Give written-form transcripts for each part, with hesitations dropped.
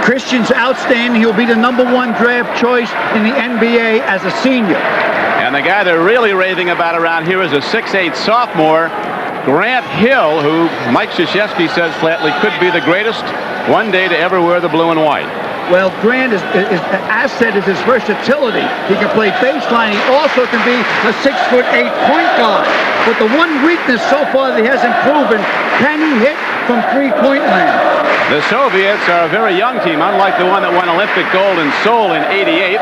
Christian's outstanding. He'll be the #1 draft choice in the NBA as a senior. And the guy they're really raving about around here is a 6'8" sophomore, Grant Hill, who Mike Krzyzewski says flatly could be the greatest one day to ever wear the blue and white. Well, Grant is asset is his versatility. He can play baseline. He also can be a 6'8" point guard. But the one weakness so far that he hasn't proven, can he hit from three-point land? The Soviets are a very young team, unlike the one that won Olympic gold in Seoul in '88.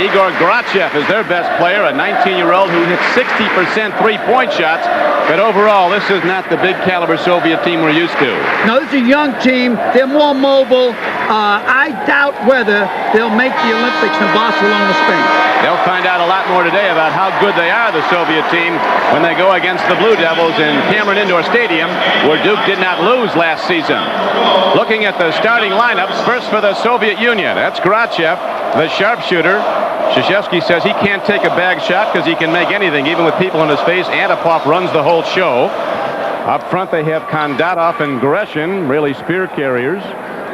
Igor Grachev is their best player, a 19-year-old who hits 60% three-point shots. But overall, this is not the big caliber Soviet team we're used to. No, this is a young team. They're more mobile. I doubt whether they'll make the Olympics in Barcelona, Spain. They'll find out a lot more today about how good they are, the Soviet team, when they go against the Blue Devils in Cameron Indoor Stadium, where Duke did not lose last season. Looking at the starting lineups, first for the Soviet Union, that's Grachev, the sharpshooter. Krzyzewski says he can't take a bag shot because he can make anything, even with people in his face. Antipov runs the whole show. Up front, they have Kondatov and Gresham, really spear carriers,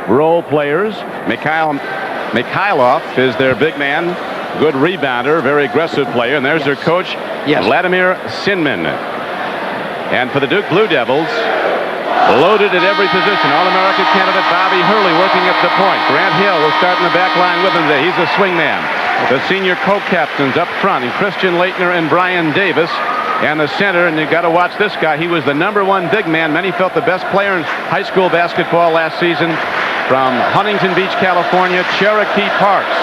role players. Mikhailov is their big man, good rebounder, very aggressive player. And there's their coach, Vladimir Sinman. And for the Duke Blue Devils, loaded at every position. All-American candidate Bobby Hurley working at the point. Grant Hill will start in the back line with him today. He's a swingman. The senior co-captains up front, and Christian Leitner and Brian Davis. And the center, and you've got to watch this guy. He was the #1 big man. Many felt the best player in high school basketball last season. From Huntington Beach, California, Cherokee Parks,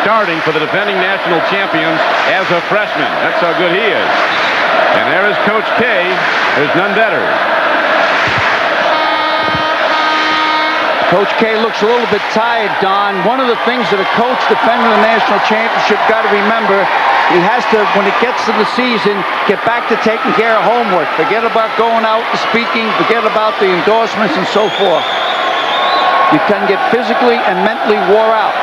starting for the defending national champions as a freshman. That's how good he is. And there is Coach K. There's none better. Coach K looks a little bit tired, Don. One of the things that a coach defending the national championship got to remember, he has to, when it gets to the season, get back to taking care of homework. Forget about going out and speaking. Forget about the endorsements and so forth. You can get physically and mentally wore out.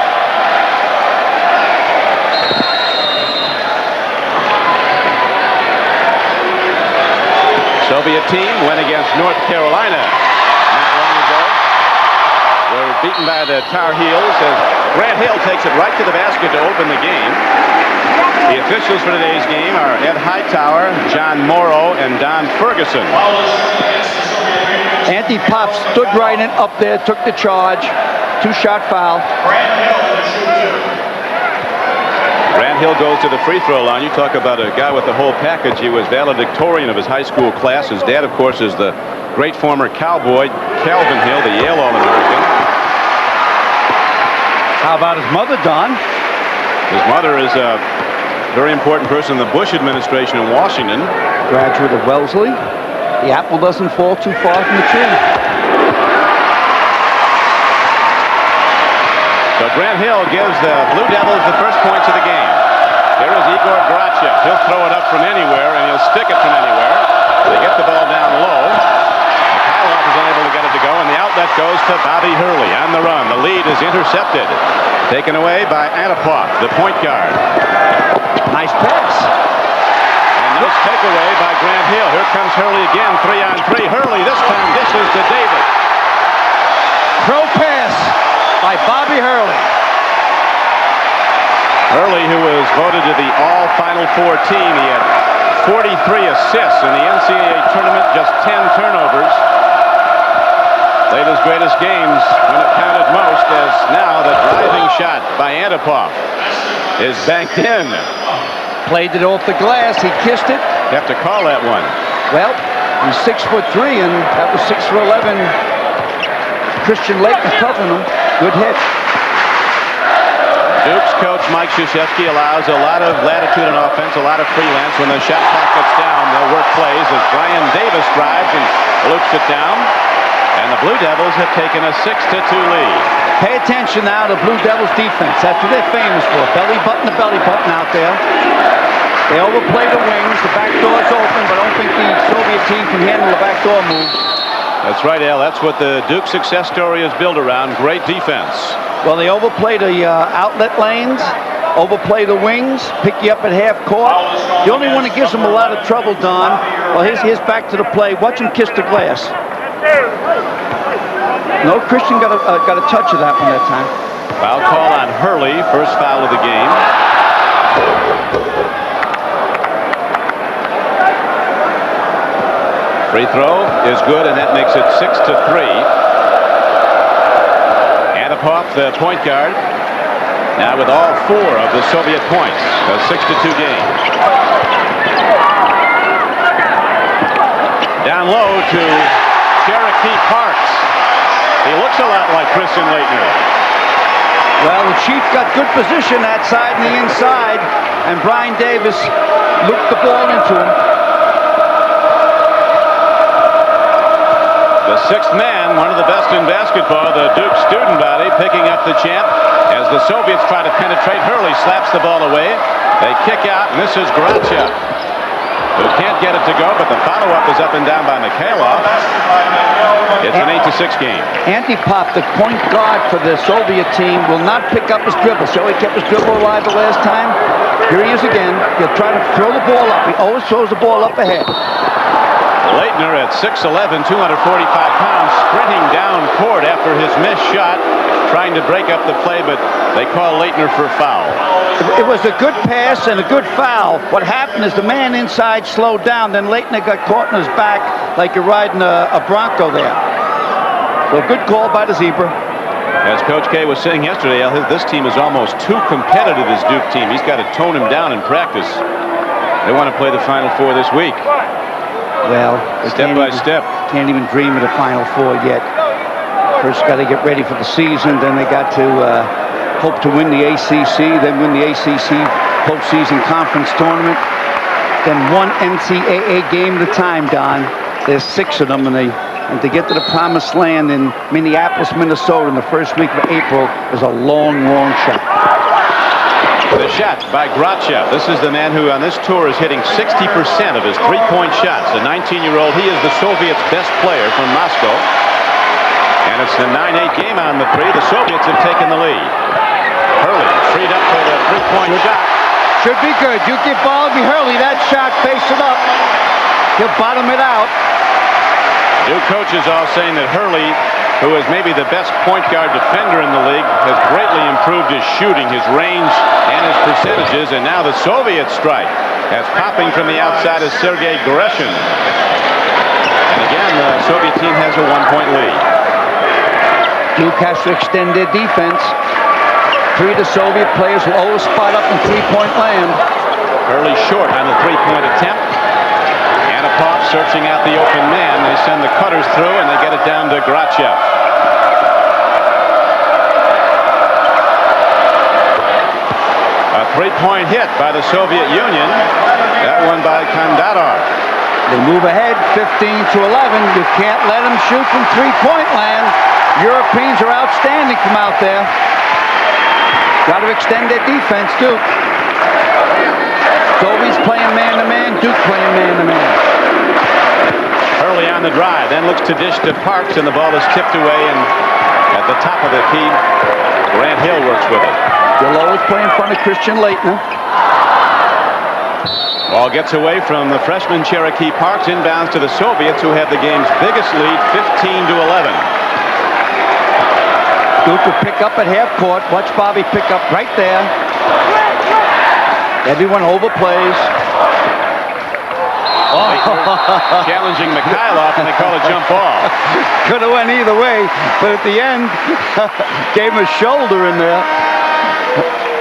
Soviet team went against North Carolina not long ago. They're beaten by the Tar Heels as Grant Hill takes it right to the basket to open the game. The officials for today's game are Ed Hightower, John Morrow, and Don Ferguson. Antipov stood right in up there, took the charge. Two-shot foul. Grant Hill goes to the free throw line. You talk about a guy with the whole package. He was valedictorian of his high school class. His dad, of course, is the great former cowboy, Calvin Hill, the Yale All-American. How about his mother, Don? His mother is a very important person in the Bush administration in Washington. Graduate of Wellesley. The apple doesn't fall too far from the tree. So Grant Hill gives the Blue Devils the first points of the game. Here is Igor Grachev. He'll throw it up from anywhere, and he'll stick it from anywhere. They get the ball down low. Mikhailov is unable to get it to go, and the outlet goes to Bobby Hurley on the run. The lead is intercepted. Taken away by Antipov, the point guard. Nice pass. Nice takeaway by Grant Hill. Here comes Hurley again, 3-on-3. Hurley this time dishes to Davis. Pro pass by Bobby Hurley. Hurley, who was voted to the all Final Four team, he had 43 assists in the NCAA tournament, just 10 turnovers. Played his greatest games when it counted most, as now the driving shot by Antipov is banked in. Played it off the glass. He kissed it. You have to call that one. Well, he's 6'3", and that was 6 for 11. Christian Leitner covering him. Good hit. Duke's coach Mike Krzyzewski allows a lot of latitude on offense, a lot of freelance. When the shot clock gets down, they'll work plays as Brian Davis drives and loops it down. And the Blue Devils have taken a 6-2 lead. Pay attention now to Blue Devils defense. That's what they're famous for. Belly button to belly button out there. They overplay the wings. The back door's open, but I don't think the Soviet team can handle the back door move. That's right, Al. That's what the Duke success story is built around. Great defense. Well, they overplay the outlet lanes, overplay the wings, pick you up at half court. The only one that gives them a lot of trouble, Don, well, here's back to the play. Watch him kiss the glass. No, Christian got a touch of that one that time. Foul call on Hurley, first foul of the game. Free throw is good, and that makes it 6-3. Antipov, the point guard, now with all 4 of the Soviet points. A 6-2 game. Down low to Cherokee Parks. He looks a lot like Christian Laettner. Well, the Chief got good position that side and the inside, and Brian Davis looped the ball into him. The 6th man, one of the best in basketball, the Duke student body, picking up the champ as the Soviets try to penetrate. Hurley slaps the ball away. They kick out, and this is Grachev, who can't get it to go, but the follow-up is up and down by Mikhailov. It's an 8-6 game. Antipov, the point guard for the Soviet team, will not pick up his dribble. So he kept his dribble alive the last time. Here he is again. He'll try to throw the ball up. He always throws the ball up ahead. Laettner at 6'11", 245 pounds, sprinting down court after his missed shot, trying to break up the play, but they call Laettner for foul. It was a good pass and a good foul. What happened is the man inside slowed down, then Laettner got caught in his back like you're riding a Bronco there. So a good call by the Zebra. As Coach K was saying yesterday, this team is almost too competitive, this Duke team. He's got to tone him down in practice. They want to play the Final Four this week. Well, step by step. Can't even dream of the Final Four yet. First got to get ready for the season, then they got to hope to win the ACC, then win the ACC postseason conference tournament, then one NCAA game at a time, Don. There's 6 of them, and to get to the promised land in Minneapolis, Minnesota in the first week of April is a long, long shot. The shot by Grachev. This is the man who on this tour is hitting 60% of his three-point shots. A 19-year-old. He is the Soviets' best player from Moscow. And it's the 9-8 game on the 3. The Soviets have taken the lead. Hurley freed up for the three-point shot. Should be good. You give ball to Hurley. That shot, face it up. He'll bottom it out. Duke coaches all saying that Hurley, who is maybe the best point guard defender in the league, has greatly improved his shooting, his range, and his percentages. And now the Soviet strike, as popping from the outside is Sergei Gresham. And again, the Soviet team has a 1-point lead. Duke has to extend their defense. 3 of the Soviet players will always spot up in three-point land. Hurley short on the three-point attempt. Antipov searching out the open man. They send the cutters through, and they get it down to Grachev. A three-point hit by the Soviet Union. That one by Kandadar. They move ahead 15-11. You can't let them shoot from three-point land. Europeans are outstanding from out there. Got to extend their defense, Duke. Soviets playing man-to-man, Duke playing man-to-man. Hurley on the drive, then looks to dish to Parks, and the ball is tipped away, and at the top of the key, Grant Hill works with it. They'll always play in front of Christian Laettner. Ball gets away from the freshman Cherokee Parks, inbounds to the Soviets, who have the game's biggest lead, 15-11. Duke will pick up at half court. Watch Bobby pick up right there. Everyone overplays. Challenging Mikhailov, and they call a jump ball. Could have went either way, but at the end, gave him a shoulder in there.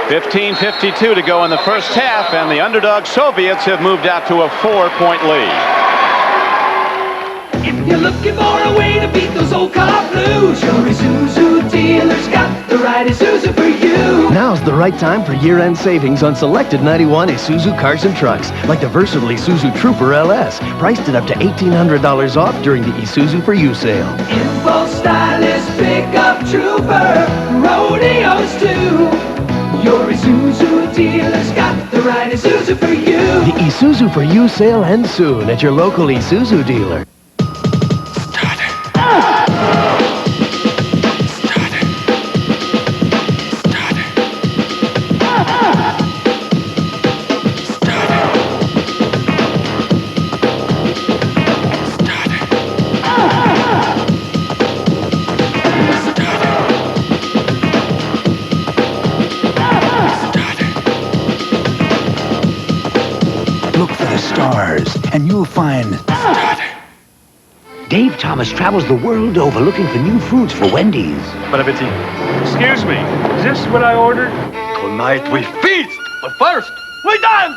15:52 to go in the first half, and the underdog Soviets have moved out to a 4-point lead. If you're looking for a way to beat those old car blues, your Isuzu dealer's got the right Isuzu for you. Now's the right time for year-end savings on selected 91 Isuzu cars and trucks, like the versatile Isuzu Trooper LS, priced at up to $1,800 off during the Isuzu for You sale. Impulse stylish pickup trooper, rodeos too. Your Isuzu dealer's got the right Isuzu for you. The Isuzu for You sale ends soon at your local Isuzu dealer. you'll find. Dave Thomas travels the world over looking for new foods for Wendy's. Bon appetit. Excuse me, is this what I ordered? Tonight we feast, but first we dance.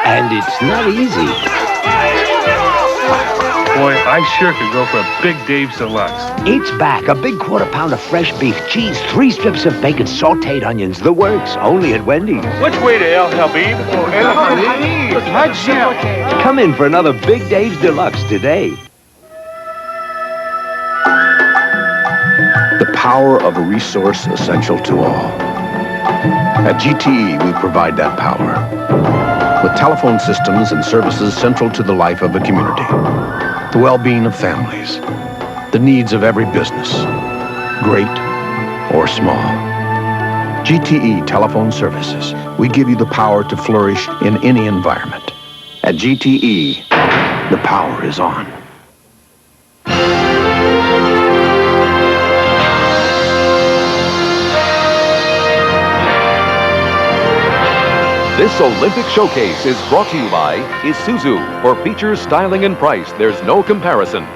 And it's not easy. Boy, I sure could go for a Big Dave's Deluxe. It's back. A big quarter-pound of fresh beef, cheese, 3 strips of bacon, sautéed onions. The works, only at Wendy's. Which way to El Habib? Come in for another Big Dave's Deluxe today. The power of a resource essential to all. At GTE, we provide that power. With telephone systems and services central to the life of a community. The well-being of families. The needs of every business. Great or small. GTE Telephone Services. We give you the power to flourish in any environment. At GTE, the power is on. This Olympic showcase is brought to you by Isuzu. For features, styling, and price, there's no comparison.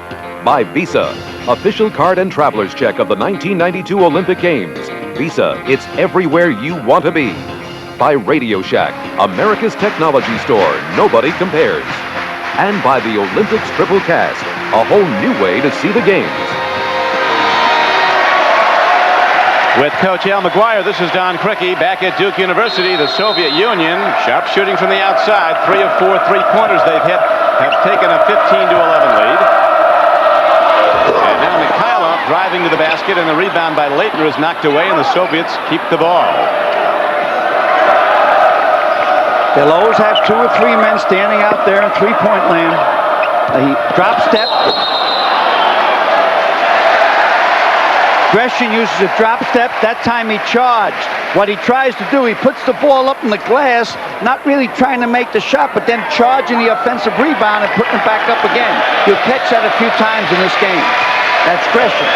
By Visa, official card and traveler's check of the 1992 Olympic Games. Visa, it's everywhere you want to be. By Radio Shack, America's technology store, nobody compares. And by the Olympics Triple Cast, a whole new way to see the games. With Coach Al McGuire, this is Don Crickey back at Duke University. The Soviet Union, sharp shooting from the outside. 3 of 4 three-pointers they've hit have taken a 15-11 lead. And now Mikhailov driving to the basket, and the rebound by Leitner is knocked away, and the Soviets keep the ball. They'll always have 2 or 3 men standing out there in three-point land. He drop step. Gresham uses a drop step. That time he charged. What he tries to do, he puts the ball up in the glass, not really trying to make the shot, but then charging the offensive rebound and putting it back up again. You'll catch that a few times in this game. That's Gresham.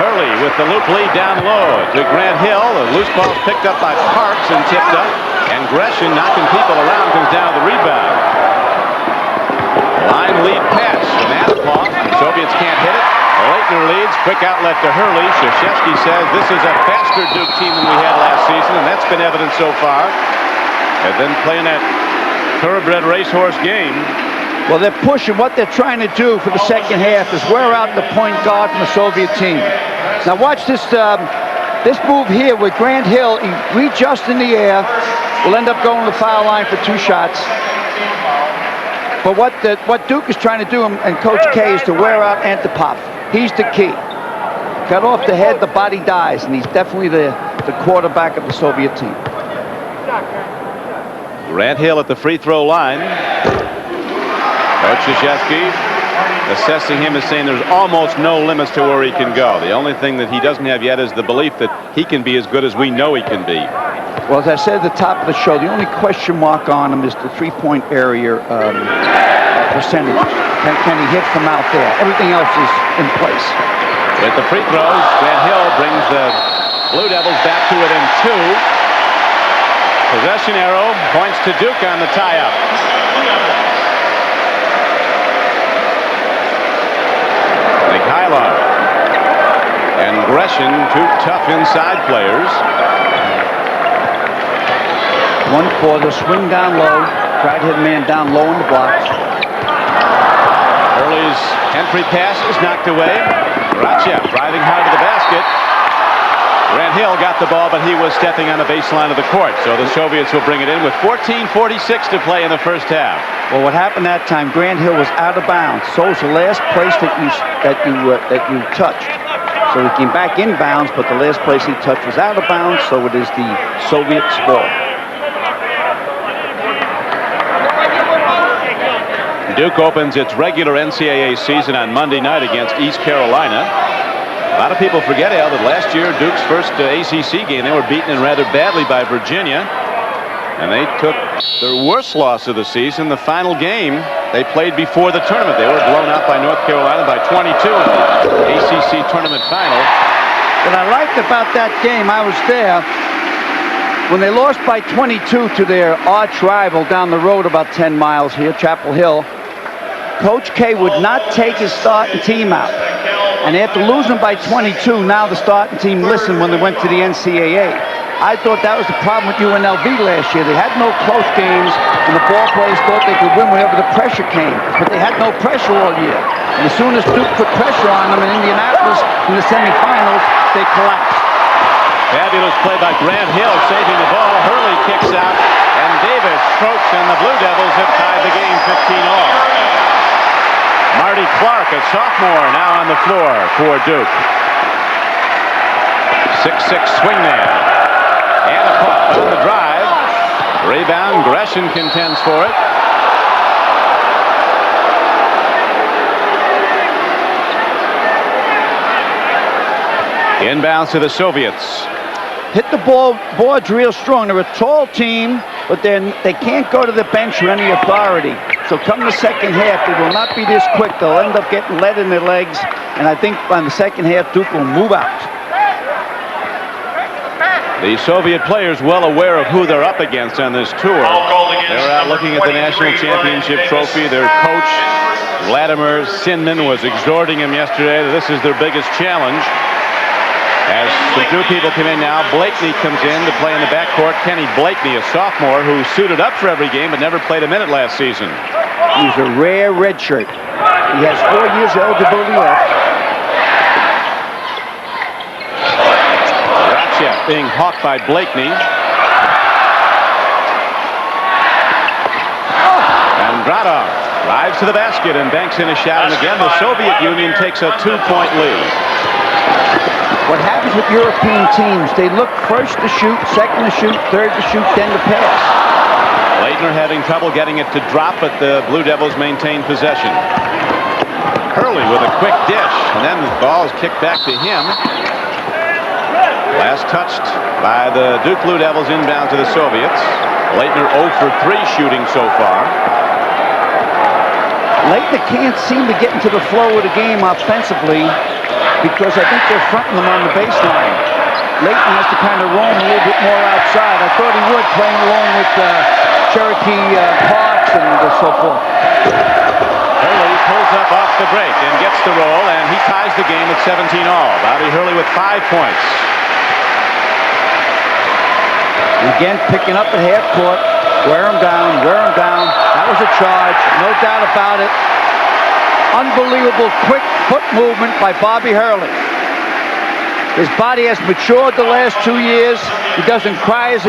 Hurley with the loop lead down low to Grant Hill. The loose ball picked up by Parks and tipped up. And Gresham, knocking people around, comes down to the rebound. Line lead pass from Antipov. Soviets can't hit it. Leitner leads. Quick outlet to Hurley. Krzyzewski says this is a faster Duke team than we had last season, and that's been evident so far. And then playing that thoroughbred racehorse game. Well, they're pushing. What they're trying to do for the second half is wear out the point guard from the Soviet team. Now watch this this move here with Grant Hill. He readjusts in the air. Will end up going to the foul line for 2 shots. But what Duke is trying to do, and Coach K, is to wear out Antipov. He's the key. Cut off the head, the body dies, and he's definitely the quarterback of the Soviet team. Grant Hill at the free throw line. Coach Krzyzewski assessing him as saying there's almost no limits to where he can go. The only thing that he doesn't have yet is the belief that he can be as good as we know he can be. Well, as I said at the top of the show, the only question mark on him is the three-point area percentage. Can he hit from out there? Everything else is in place. With the free throws, Grant Hill brings the Blue Devils back to it in 2. Possession arrow points to Duke on the tie-up. Mikhailov and Gresham, 2 tough inside players. 1 quarter, swing down low, try to hit a man down low in the blocks. Hurley's entry pass is knocked away. Rachev driving hard to the basket. Grant Hill got the ball, but he was stepping on the baseline of the court, so the Soviets will bring it in with 14:46 to play in the first half. Well, what happened that time, Grant Hill was out of bounds. So it's the last place that you touched. So he came back in bounds, but the last place he touched was out of bounds, so it is the Soviets' ball. Duke opens its regular NCAA season on Monday night against East Carolina. A lot of people forget, Al, that last year Duke's first ACC game, they were beaten in rather badly by Virginia. And they took their worst loss of the season, the final game they played before the tournament. They were blown out by North Carolina by 22 in the ACC tournament final. What I liked about that game, I was there, When they lost by 22 to their arch rival down the road about 10 miles here, Chapel Hill, Coach K would not take his starting team out. And after losing by 22, now the starting team listened when they went to the NCAA. I thought that was the problem with UNLV last year. They had no close games, and the ball players thought they could win whenever the pressure came. But they had no pressure all year. And as soon as Duke put pressure on them in Indianapolis in the semifinals, they collapsed. Fabulous play by Grant Hill, saving the ball. Hurley kicks out, and Davis strokes, and the Blue Devils have tied the game 15-all. Marty Clark, a sophomore, now on the floor for Duke. 6'6" swingman. Anapop on the drive. Rebound, Gresham contends for it. Inbounds to the Soviets. Hit the boards real strong. They're a tall team, but they can't go to the bench with any authority. So come the second half, it will not be this quick. They'll end up getting lead in their legs, and I think by the second half, Duke will move out. The Soviet players well aware of who they're up against on this tour. They're out looking at the national championship trophy. Their coach, Vladimir Sinman, was exhorting them yesterday that this is their biggest challenge. As the Duke people come in now, Blakeney comes in to play in the backcourt. Kenny Blakeney, a sophomore who suited up for every game but never played a minute last season. He's a rare redshirt. He has 4 years eligibility left. Ratchev being hawked by Blakeney. And Gradov drives to the basket and banks in a shot. And again, the Soviet Union takes a 2-point lead. What happens with European teams, they look first to shoot, second to shoot, third to shoot, then to pass. Leitner having trouble getting it to drop, but the Blue Devils maintain possession. Hurley with a quick dish, and then the ball is kicked back to him. Last touched by the Duke Blue Devils inbound to the Soviets. Leitner 0 for 3 shooting so far. Leitner can't seem to get into the flow of the game offensively, because I think they're fronting them on the baseline. Leighton has to kind of roam a little bit more outside. I thought he would, playing along with Cherokee Parks and so forth. Hurley pulls up off the break and gets the roll, and he ties the game at 17-all. Bobby Hurley with 5 points. Again, picking up at half court. Wear him down, wear him down. That was a charge, no doubt about it. Unbelievable quick foot movement by Bobby Hurley. His body has matured the last 2 years. He doesn't cry as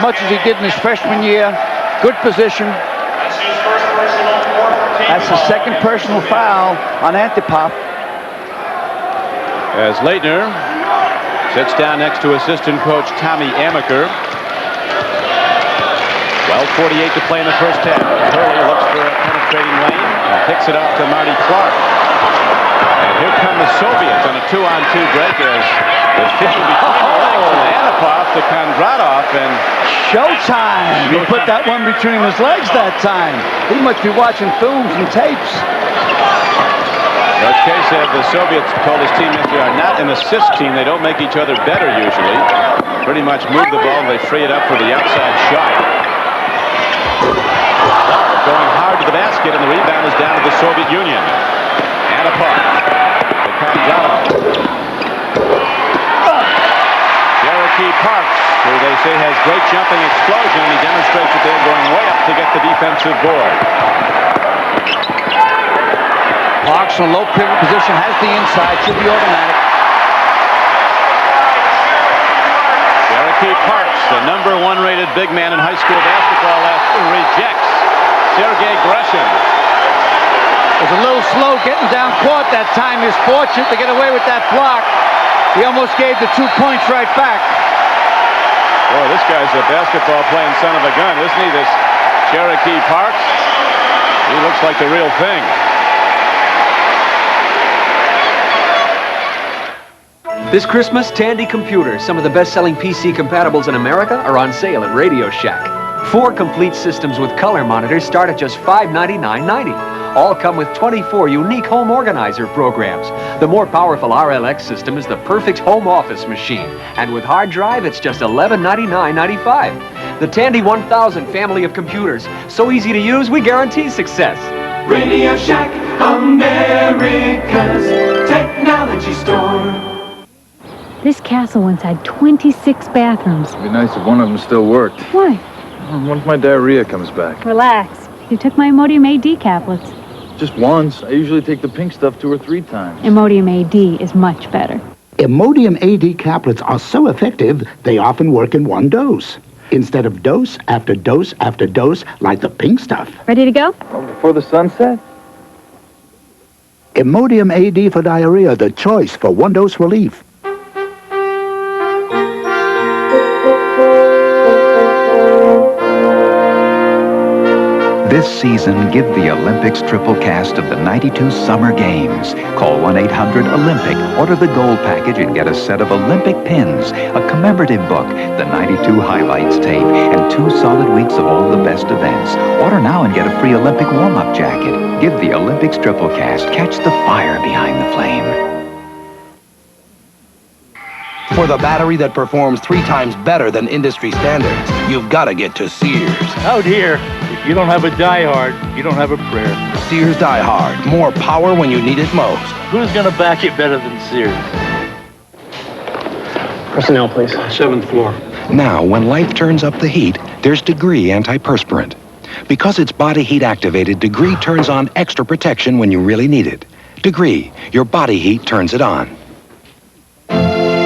much as he did in his freshman year. Good position. That's the second personal foul on Antipov. As Leitner sits down next to assistant coach Tommy Amaker. 12:48 to play in the first half. Hurley looks for a penetrating lane and kicks it off to Marty Clark. And here come the Soviets on a 2-on-2 break as the fit between the legs from Anapov to Kondratov, and showtime. He put that one between his legs that time. He must be watching films and tapes. Coach K said the Soviets told his team that they are not an assist team. They don't make each other better usually. Pretty much move the ball and they free it up for the outside shot. Going hard to the basket, and the rebound is down to the Soviet Union. Anapov to Kondratov. Cherokee Parks, who they say has great jumping explosion, and he demonstrates that they're going way up to get the defensive board. Parks in a low pivot position, has the inside, should be automatic. Cherokee Parks, the #1 rated big man in high school basketball last year, rejects Sergei Gresham. Was a little slow getting down court that time. He was fortunate to get away with that block. He almost gave the 2 points right back. Boy, this guy's a basketball playing son of a gun, isn't he? This Cherokee Parks. He looks like the real thing. This Christmas, Tandy Computers, some of the best-selling PC compatibles in America, are on sale at Radio Shack. 4 complete systems with color monitors start at just $599.90. all come with 24 unique home organizer programs. The more powerful RLX system is the perfect home office machine. And with hard drive, it's just $1199.95. The Tandy 1000 family of computers. So easy to use, we guarantee success. Radio Shack, America's technology store. This castle once had 26 bathrooms. It'd be nice if one of them still worked. Why? What if my diarrhea comes back? Relax. You took my Imodium AD caplets. Just once. I usually take the pink stuff 2 or 3 times. Imodium AD is much better. Imodium AD caplets are so effective, they often work in one dose. Instead of dose after dose after dose, like the pink stuff. Ready to go? Before the sunset? Imodium AD for diarrhea, the choice for one-dose relief. This season, give the Olympics triple cast of the 92 Summer Games. Call 1-800-OLYMPIC, order the gold package and get a set of Olympic pins, a commemorative book, the 92 highlights tape, and 2 solid weeks of all the best events. Order now and get a free Olympic warm-up jacket. Give the Olympics triple cast. Catch the fire behind the flame. For the battery that performs 3 times better than industry standards, you've got to get to Sears. Out here, if you don't have a Die-Hard, you don't have a prayer. Sears Die-Hard. More power when you need it most. Who's going to back it better than Sears? Personnel, please. 7th floor. Now, when life turns up the heat, there's Degree antiperspirant. Because it's body heat activated, Degree turns on extra protection when you really need it. Degree, your body heat turns it on.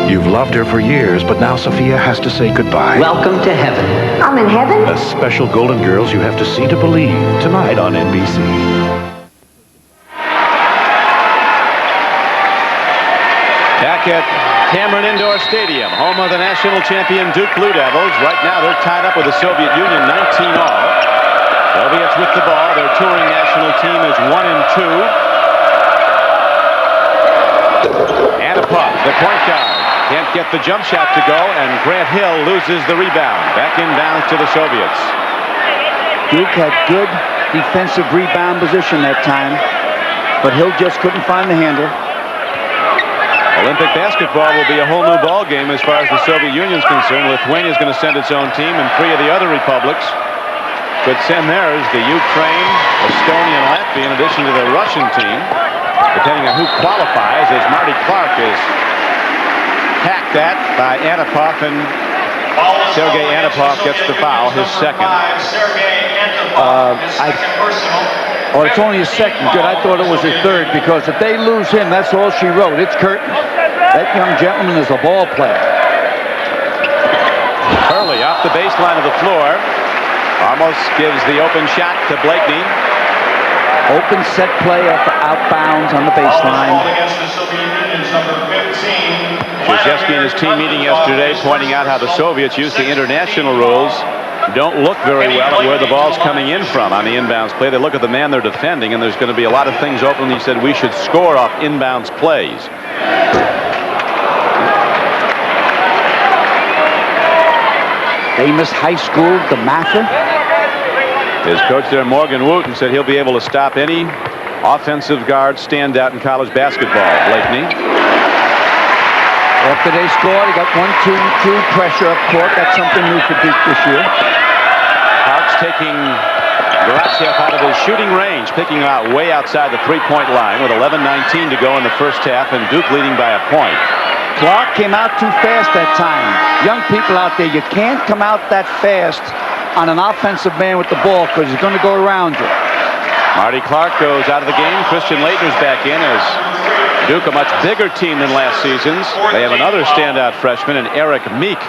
You've loved her for years, but now Sophia has to say goodbye. Welcome to heaven. I'm in heaven? The special Golden Girls you have to see to believe, tonight on NBC. Back at Cameron Indoor Stadium, home of the national champion Duke Blue Devils. Right now they're tied up with the Soviet Union, 19-all. Soviets with the ball. Their touring national team is 1-2. Antipov, the point guard. Can't get the jump shot to go, and Grant Hill loses the rebound. Back inbounds to the Soviets. Duke had good defensive rebound position that time, but Hill just couldn't find the handle. Olympic basketball will be a whole new ball game as far as the Soviet Union's concerned. Lithuania is going to send its own team, and 3 of the other republics could send theirs. The Ukraine, Estonia, and Latvia, in addition to the Russian team, depending on who qualifies, as Marty Clark is hacked at by Antipov, and Sergei Antipov gets the foul, his second. It's only his second. Good. I thought it was his third, because if they lose him, that's all she wrote. It's curtain. That young gentleman is a ball player. Hurley off the baseline of the floor. Almost gives the open shot to Blakeney. Open set play outbounds on the baseline. Krzyzewski and his team meeting yesterday, pointing out how the Soviets use the international rules. Don't look very well at where the ball's coming in from on the inbounds play. They look at the man they're defending, and there's going to be a lot of things open. He said we should score off inbounds plays. Famous high school, DeMatha. His coach there, Morgan Wooten, said he'll be able to stop any offensive guard standout in college basketball. Blakeney. After they scored, he got 1-2 true pressure up court. That's something new for Duke this year. Parks taking Goratsev out of his shooting range, picking out way outside the three-point line with 11:19 to go in the first half, and Duke leading by a point. Clark came out too fast that time. Young people out there, you can't come out that fast on an offensive man with the ball, because he's going to go around you. Marty Clark goes out of the game. Christian Leitner's back in as Duke, a much bigger team than last season's. They have another standout freshman, and Eric Meek,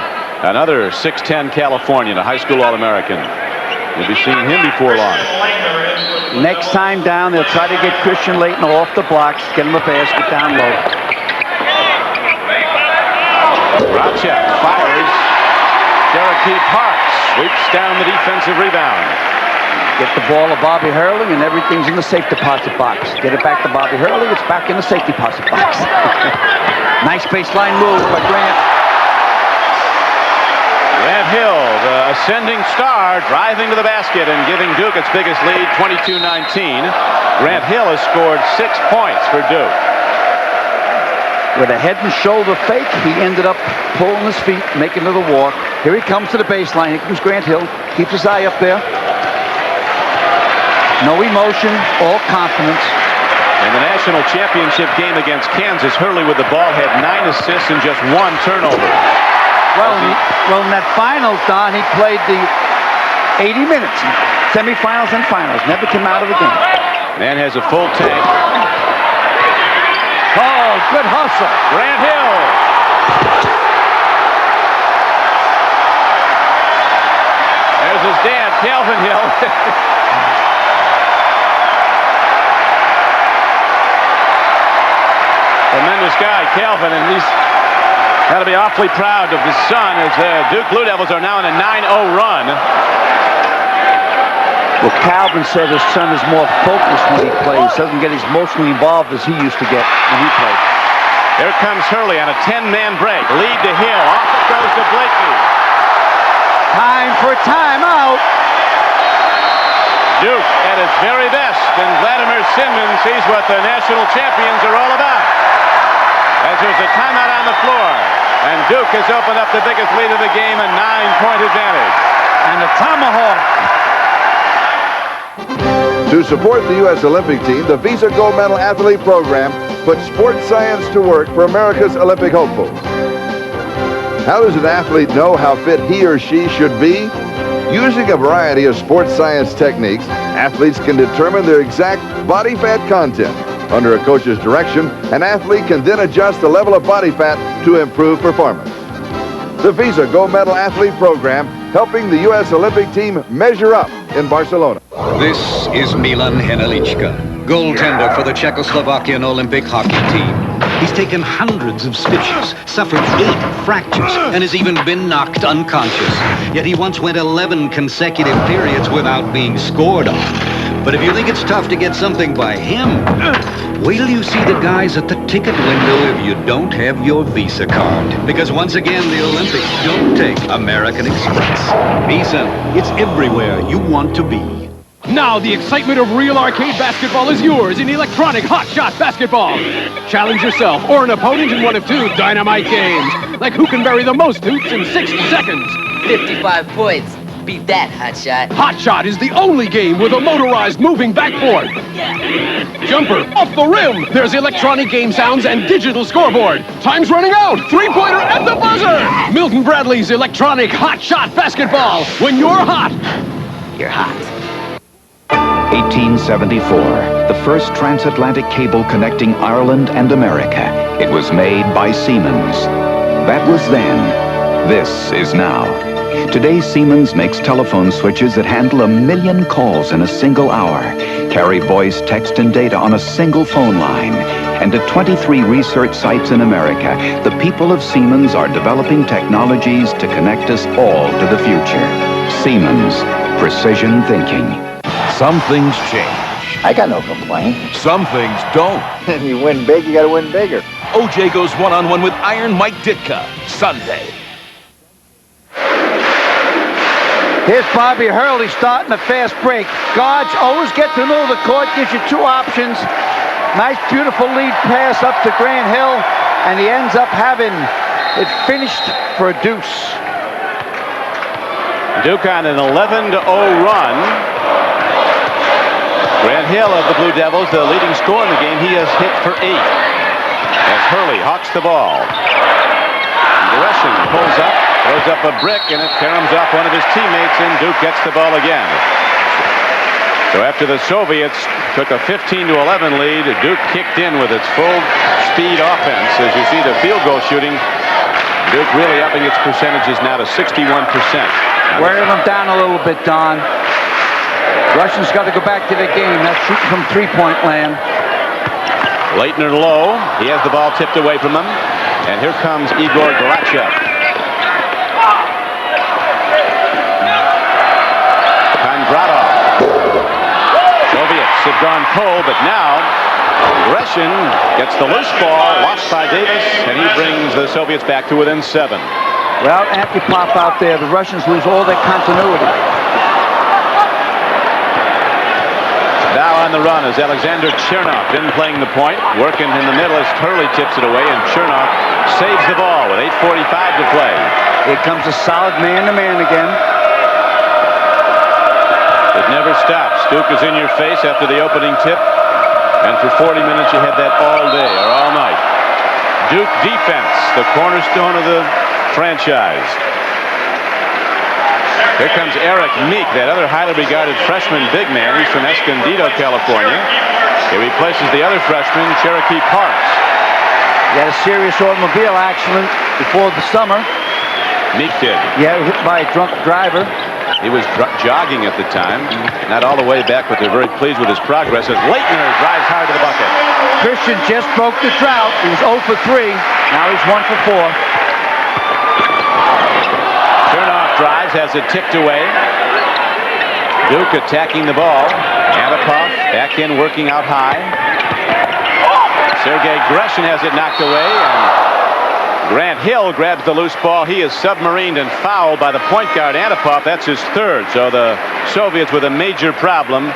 another 6'10 Californian, a high school All-American. You'll be seeing him before long. Next time down, they'll try to get Christian Leitner off the blocks, get him a basket down low. Goratsev fires. Cherokee Parks sweeps down the defensive rebound. Get the ball to Bobby Hurley, and everything's in the safe deposit box. Get it back to Bobby Hurley, it's back in the safe deposit box. Nice baseline move by Grant. Grant Hill, the ascending star, driving to the basket and giving Duke its biggest lead, 22-19. Grant Hill has scored 6 points for Duke. With a head and shoulder fake, he ended up pulling his feet, making it a walk. Here he comes to the baseline. Here comes Grant Hill. Keeps his eye up there. No emotion, all confidence. In the national championship game against Kansas, Hurley with the ball had 9 assists and just 1 turnover. Well, in that finals, Don, he played the 80 minutes, semifinals and finals. Never came out of the game. Man has a full tank. Oh, good hustle. Grant Hill. There's his dad, Calvin Hill. Tremendous guy, Calvin, and he's got to be awfully proud of his son as the Duke Blue Devils are now in a 9-0 run. Well, Calvin said his son is more focused when he plays, doesn't get as emotionally involved as he used to get when he played. Here comes Hurley on a 10-man break. Lead to Hill. Off it goes to Blakey. Time for a timeout. Duke at its very best, and Vladimir Sinman sees what the national champions are all about. As there's a timeout on the floor, and Duke has opened up the biggest lead of the game, a 9-point advantage. And the tomahawk. To support the U.S. Olympic team, the Visa Gold Medal Athlete Program puts sports science to work for America's Olympic hopefuls. How does an athlete know how fit he or she should be? Using a variety of sports science techniques, athletes can determine their exact body fat content. Under a coach's direction, an athlete can then adjust the level of body fat to improve performance. The Visa Gold Medal Athlete Program, helping the U.S. Olympic team measure up in Barcelona. This is Milan Henelička, goaltender for the Czechoslovakian Olympic hockey team. He's taken hundreds of stitches, suffered 8 fractures, and has even been knocked unconscious. Yet he once went 11 consecutive periods without being scored on. But if you think it's tough to get something by him, wait till you see the guys at the ticket window if you don't have your Visa card. Because once again, the Olympics don't take American Express. Visa, it's everywhere you want to be. Now the excitement of real arcade basketball is yours in electronic Hot Shot Basketball. Challenge yourself or an opponent in one of 2 dynamite games. Like who can bury the most hoops in 60 seconds. 55 points. Beat that, Hot Shot. Hot Shot is the only game with a motorized moving backboard. Jumper, off the rim. There's electronic game sounds and digital scoreboard. Time's running out. 3-pointer at the buzzer. Milton Bradley's electronic Hot Shot Basketball. When you're hot, you're hot. 1874, the first transatlantic cable connecting Ireland and America. It was made by Siemens. That was then. This is now. Today, Siemens makes telephone switches that handle 1 million calls in a single hour, carry voice, text, and data on a single phone line. And at 23 research sites in America, the people of Siemens are developing technologies to connect us all to the future. Siemens, precision thinking. Some things change. I got no complaint. Some things don't. You win big, you gotta win bigger. OJ goes one-on-one with Iron Mike Ditka, Sunday. Here's Bobby Hurley starting a fast break. Guards always get to know the court, gives you 2 options. Nice, beautiful lead pass up to Grant Hill, and he ends up having it finished for a deuce. Duke on an 11-0 run. Grant Hill of the Blue Devils, the leading scorer in the game, he has hit for 8. As Hurley hawks the ball. Gresham pulls up, throws up a brick, and it caroms off one of his teammates, and Duke gets the ball again. So after the Soviets took a 15-11 lead, Duke kicked in with its full speed offense. As you see the field goal shooting, Duke really upping its percentages now to 61%. Wearing them down a little bit, Don. Russians got to go back to the game. That's shooting from 3-point land. Leitner low. He has the ball tipped away from him. And here comes Igor Gorachev. Kondratov. Soviets have gone cold, but now Gresham gets the loose ball, lost by Davis, and he brings the Soviets back to within 7. Well, anti-pop out there. The Russians lose all their continuity. Now on the run as Alexander Chernoff in playing the point. Working in the middle as Hurley tips it away, and Chernoff saves the ball with 8:45 to play. Here comes a solid man-to-man again. It never stops. Duke is in your face after the opening tip. And for 40 minutes, you had that all day or all night. Duke defense, the cornerstone of the franchise. Here comes Eric Meek, that other highly regarded freshman big man. He's from Escondido, California. He replaces the other freshman, Cherokee Parks. He had a serious automobile accident before the summer. Meek did. Yeah, hit by a drunk driver. He was jogging at the time. Not all the way back, but they're very pleased with his progress as Leitner drives hard to the bucket. Christian just broke the drought. He was 0 for 3. Now he's 1 for 4. Chernoff drives, has it tipped away. Duke attacking the ball. Antipov back in, working out high. Sergei Gresham has it knocked away, and Grant Hill grabs the loose ball. He is submarined and fouled by the point guard, Antipov. That's his third. So the Soviets with a major problem.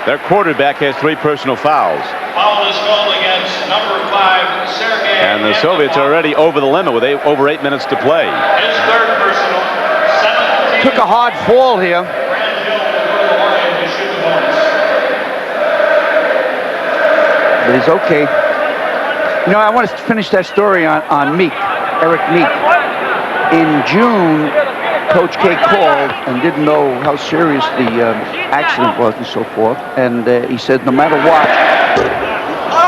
Their quarterback has 3 personal fouls. Foul is called against number 5, Sergei. And the Soviets are already over the limit with over 8 minutes to play. His third personal. Took a hard fall here. But he's okay. You know, I want to finish that story on Meek, Eric Meek. In June, Coach K called and didn't know how serious the accident was and so forth. And he said, no matter what,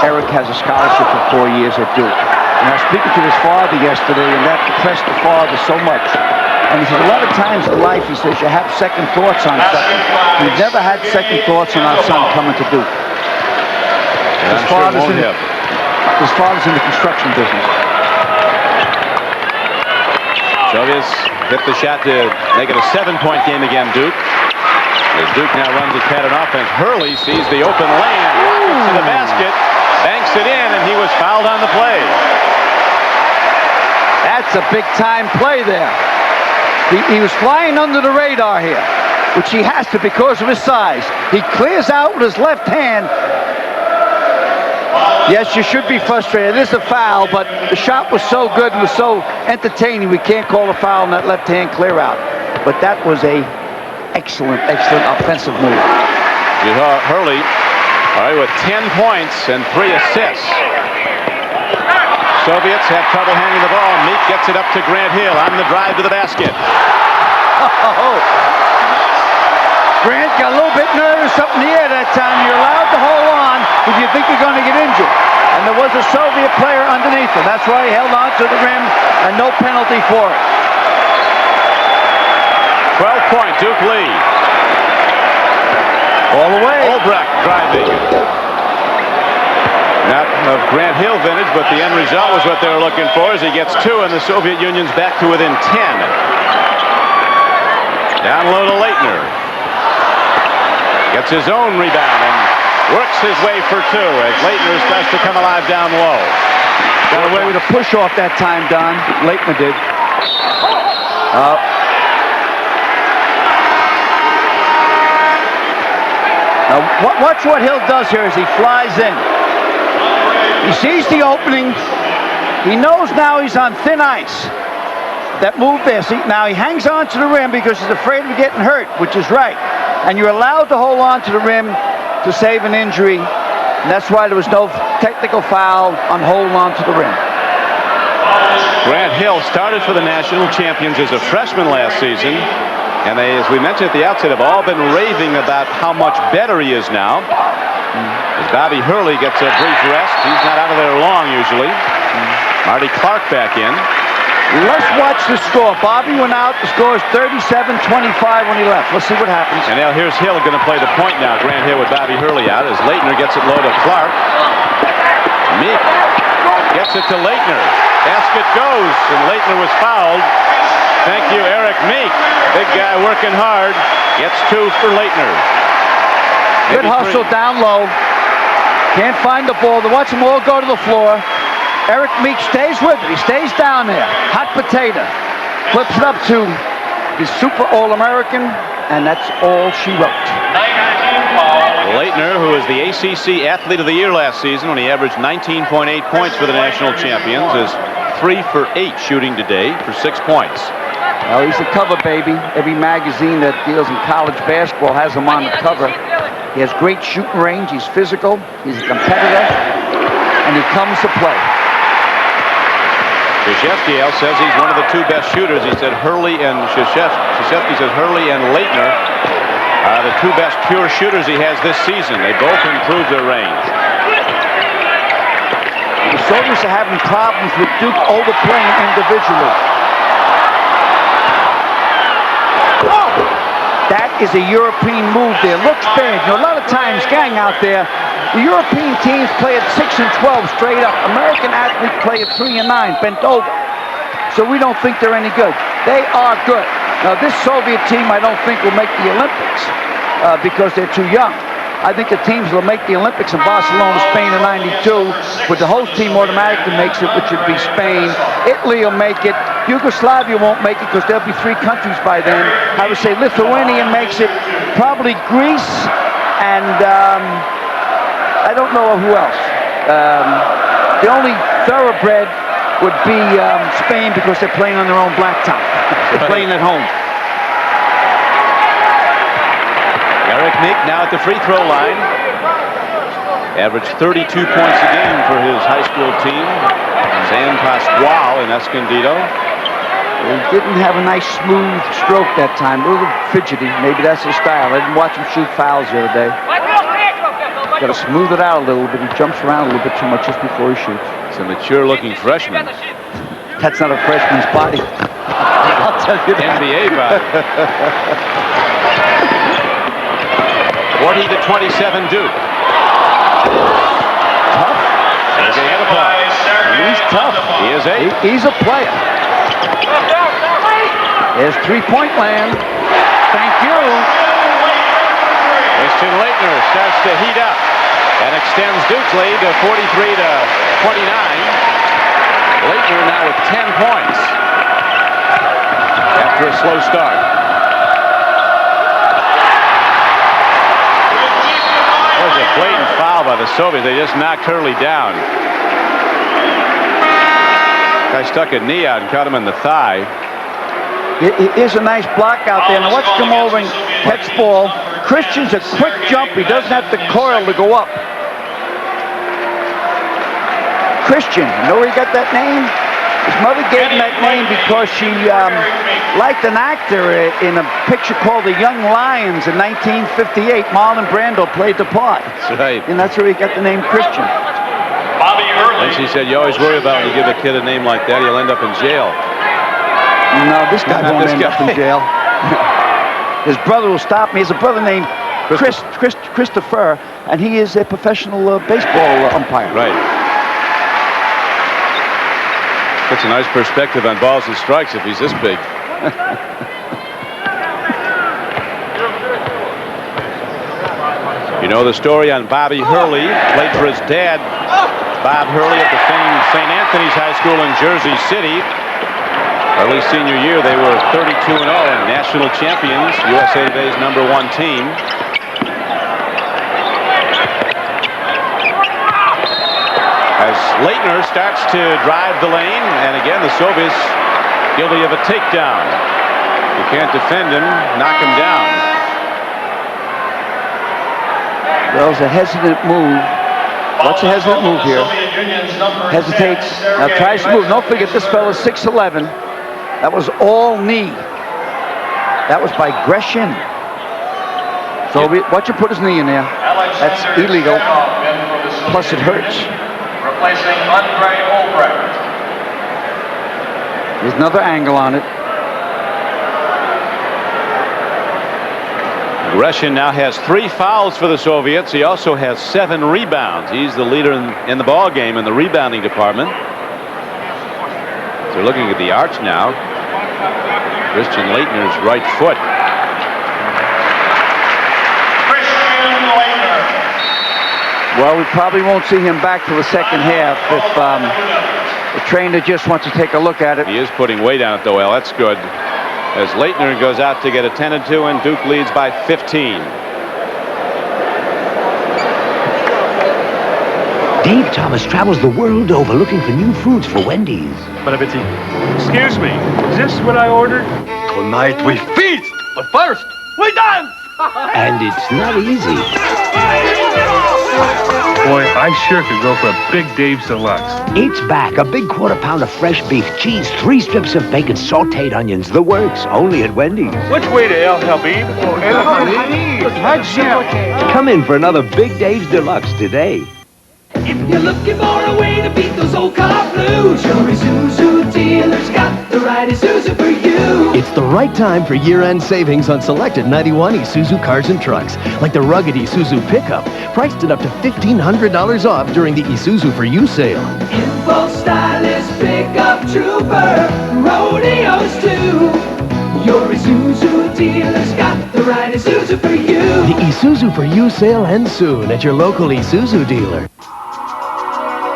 Eric has a scholarship for 4 years at Duke. And I was speaking to his father yesterday, and that depressed the father so much. And he said, a lot of times in life, he says, you have second thoughts on something. We've never had second thoughts on our son coming to Duke. His father's in the construction business. Soviets hit the shot to make it a 7-point game again, Duke. As Duke now runs his pattern offense, Hurley sees the open lane and rockets to the basket, banks it in, and he was fouled on the play. That's a big-time play there. He was flying under the radar here, which he has to because of his size. He clears out with his left hand. Yes, you should be frustrated. It is a foul, but the shot was so good and was so entertaining, we can't call a foul on that left-hand clear out. But that was a excellent offensive move. Hurley, all right, with 10 points and 3 assists. Soviets have trouble handling the ball. Meek gets it up to Grant Hill on the drive to the basket. Grant got a little bit nervous up in the air that time. You're allowed to hold on if you think you're going to get injured. And there was a Soviet player underneath him. That's why he held on to the rim, and no penalty for it. 12-point Duke lead. All the way. Olbrecht driving. Not of Grant Hill vintage, but the end result was what they were looking for as he gets 2 and the Soviet Union's back to within 10. Down low to Leitner. Gets his own rebound and works his way for 2 as Leitner starts to come alive down low. Got away with a push off that time, Don. Leitner did. Now, watch what Hill does here as he flies in. He sees the opening. He knows now he's on thin ice. That move there. See, now he hangs on to the rim because he's afraid of getting hurt, which is right. And you're allowed to hold on to the rim to save an injury. And that's why there was no technical foul on holding on to the rim. Grant Hill started for the national champions as a freshman last season. And they, as we mentioned at the outset, have all been raving about how much better he is now. As Bobby Hurley gets a brief rest. He's not out of there long usually. Marty Clark back in. Let's watch the score. Bobby went out. The score is 37-25 when he left. Let's see what happens. And now here's Hill going to play the point now. Grant Hill with Bobby Hurley out as Leitner gets it low to Clark. Meek gets it to Leitner. Basket goes, and Leitner was fouled. Thank you, Eric Meek. Big guy working hard. Gets 2 for Leitner. Good hustle down low. Can't find the ball. They watch them all go to the floor. Eric Meek stays with it. He stays down there. Hot potato. Flips it up to the Super All-American, and that's all she wrote. Leitner, who was the ACC Athlete of the Year last season when he averaged 19.8 points for the national champions, is 3 for 8 shooting today for 6 points. Well, he's a cover baby. Every magazine that deals in college basketball has him on the cover. He has great shooting range. He's physical. He's a competitor. And he comes to play. Krzyzewski says he's one of the 2 best shooters. He said Hurley and Krzyzewski says Hurley and Leitner are the 2 best pure shooters he has this season. They both improved their range. The Soviets are having problems with Duke overplaying individually. That is a European move there. Looks bad. You know, a lot of times, gang out there, the European teams play at 6 and 12 straight up. American athletes play at 3 and 9, bent over. So we don't think they're any good. They are good. Now, this Soviet team I don't think will make the Olympics because they're too young. I think the teams will make the Olympics in Barcelona, Spain in '92, but the host team automatically makes it, which would be Spain. Italy will make it. Yugoslavia won't make it because there'll be 3 countries by then. I would say Lithuania makes it. Probably Greece, and I don't know who else. The only thoroughbred would be Spain because they're playing on their own blacktop. They're playing at home. Eric Meek now at the free throw line. Averaged 32 points a game for his high school team. Zan Pasquale in Escondido. He didn't have a nice smooth stroke that time. A little fidgety. Maybe that's his style. I didn't watch him shoot fouls the other day. Got to smooth it out a little bit. He jumps around a little bit too much just before he shoots. It's a mature-looking freshman. That's not a freshman's body. I'll tell you that. NBA body. 40-27 Duke. Tough. He's tough. He is 8. He's a player. There's 3-point land. Thank you. Christian Leitner starts to heat up and extends Duke's lead to 43-29. Leitner now with 10 points after a slow start. There's a blatant foul by the Soviets. They just knocked Hurley down. Guy stuck a knee out and caught him in the thigh. Here's a nice block out there. Now watch him come over and catch ball. Christian's a quick jump. He doesn't have to coil to go up. Christian, you know where he got that name? His mother gave him that name because she liked an actor in a picture called The Young Lions in 1958. Marlon Brando played the part. That's right. And that's where he got the name Christian. And she said, you always worry about when you give a kid a name like that, he'll end up in jail. No, this guy won't end up in jail. His brother will stop me. He has a brother named Christopher, and he is a professional baseball umpire. Right. Puts a nice perspective on balls and strikes if he's this big. You know the story on Bobby Hurley. Played for his dad, Bob Hurley, at the famed St. Anthony's High School in Jersey City. Hurley's senior year, they were 32-0 and national champions, USA Today's #1 team. As Leitner starts to drive the lane, and again the Soviets guilty of a takedown. You can't defend him, knock him down. Well, it's a hesitant move. What's a hesitant move here? Hesitates. Now tries to move. Don't forget, this fella's 6'11". That was all knee. That was by Gresham. So watch him put his knee in there. That's illegal. Plus it hurts. Replacing Andre Olbrecht. There's another angle on it. Gresham now has 3 fouls for the Soviets. He also has 7 rebounds. He's the leader in the ball game in the rebounding department. They're looking at the arch now. Christian Leitner's right foot. Christian Leitner. Well, we probably won't see him back till the second half if the trainer just wants to take a look at it. He is putting weight on it, though. Well, that's good. As Leitner goes out to get a 10-2, and Duke leads by 15. Dave Thomas travels the world over looking for new foods for Wendy's. But excuse me, is this what I ordered? Tonight we feast, but first, we dance! And it's not easy. Boy, I sure could go for a Big Dave's Deluxe. It's back. A big quarter-pound of fresh beef, cheese, 3 strips of bacon, sautéed onions. The works, only at Wendy's. Which way to El Habib? Come in for another Big Dave's Deluxe today. If you're looking for a way to beat those old car blues, your Isuzu dealer's got the right Isuzu for you. It's the right time for year-end savings on selected 91 Isuzu cars and trucks, like the rugged Isuzu pickup, priced at up to $1,500 off during the Isuzu for You sale. Info stylish pickup trooper, rodeos too. Your Isuzu dealer's got the right Isuzu for you. The Isuzu for You sale ends soon at your local Isuzu dealer.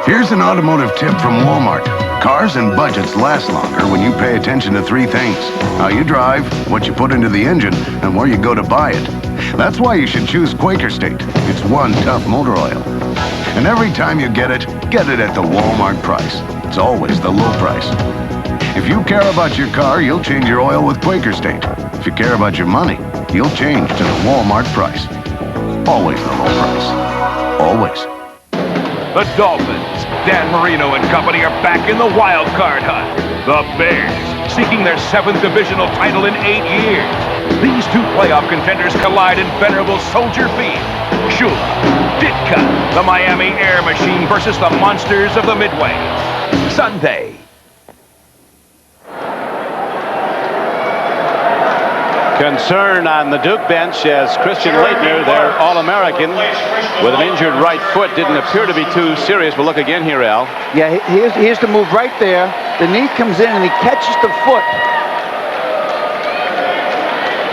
Here's an automotive tip from Walmart. Cars and budgets last longer when you pay attention to 3 things. How you drive, what you put into the engine, and where you go to buy it. That's why you should choose Quaker State. It's one tough motor oil. And every time you get it at the Walmart price. It's always the low price. If you care about your car, you'll change your oil with Quaker State. If you care about your money, you'll change to the Walmart price. Always the low price. Always. The Dolphins, Dan Marino and company are back in the wild card hunt. The Bears, seeking their 7th divisional title in 8 years. These 2 playoff contenders collide in venerable Soldier Field. Shula, Ditka, the Miami Air Machine versus the Monsters of the Midway. Sunday. Concern on the Duke bench as Christian Leitner, their All-American, with an injured right foot, didn't appear to be too serious. We'll look again here, Al. Yeah, here's the move right there. The knee comes in and he catches the foot.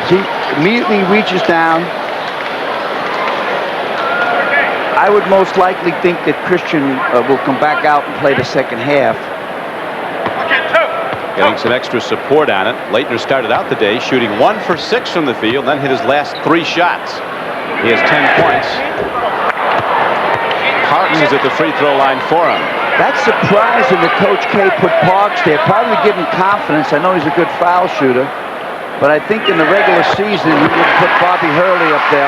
He immediately reaches down. I would most likely think that Christian will come back out and play the second half. Getting some extra support on it. Leitner started out the day shooting 1 for 6 from the field, then hit his last 3 shots. He has 10 points. Parks is at the free throw line for him. That's surprising that Coach K put Parks there. Probably give him confidence. I know he's a good foul shooter, but I think in the regular season he would put Bobby Hurley up there.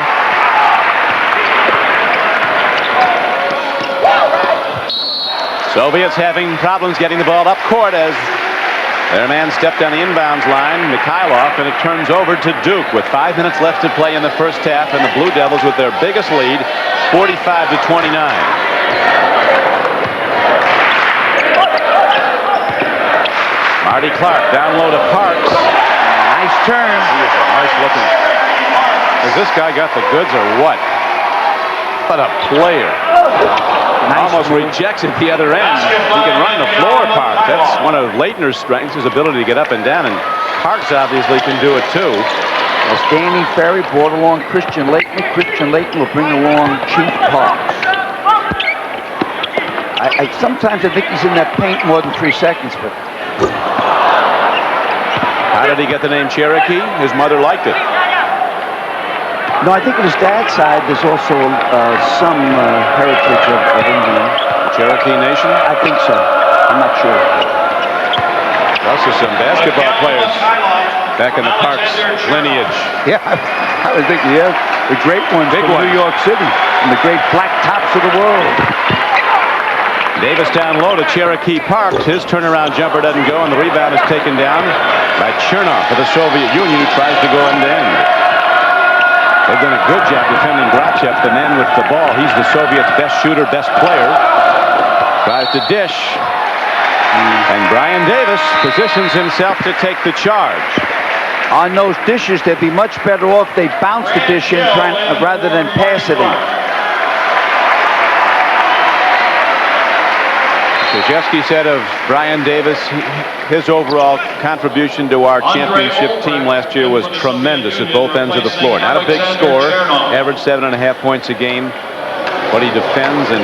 Soviets having problems getting the ball up court as their man stepped on the inbounds line, Mikhailov, and it turns over to Duke with 5 minutes left to play in the first half, and the Blue Devils with their biggest lead, 45-29. Marty Clark down low to Parks. Nice turn. Nice looking. Has this guy got the goods or what? What a player. Nice almost move. rejects at the other end. He can run the floor, Parks. That's one of Leitner's strengths, his ability to get up and down, and Parks obviously can do it too. As Danny Ferry brought along Christian Leitner, Christian Leitner will bring along Chief Parks. Sometimes I think he's in that paint more than 3 seconds, but... How did he get the name Cherokee? His mother liked it. No, I think on his dad's side, there's also some heritage of Indian. Cherokee Nation? I think so. I'm not sure. Also some basketball players back in the Parks lineage. Yeah, I was thinking, yeah, the great ones Big from one. New York City and the great black tops of the world. Davis down low to Cherokee Parks. His turnaround jumper doesn't go, and the rebound is taken down by Chernov of the Soviet Union, who tries to go end-to-end. They've done a good job defending Grachev, the man with the ball. He's the Soviets' best shooter, best player. Tries to dish. And Brian Davis positions himself to take the charge. On those dishes, they'd be much better off they bounce the dish in rather than pass it in. Krzyzewski said of Brian Davis, his overall contribution to our championship team last year was tremendous at both ends of the floor. Not a big scorer, averaged 7.5 points a game, but he defends, and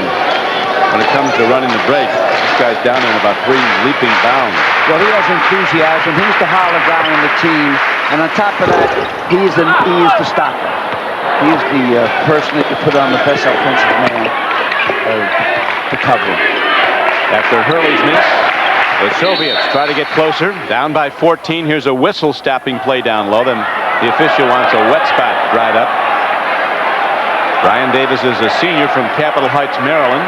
when it comes to running the break, this guy's down in about 3 leaping bounds. Well, he has enthusiasm. He's the holler guy on the team, and on top of that, he is the stopper. He is the person that you put on the best offensive man. to cover him. After Hurley's miss, the Soviets try to get closer. Down by 14. Here's a whistle stopping play down low. Then the official wants a wet spot dried up. Brian Davis is a senior from Capitol Heights, Maryland.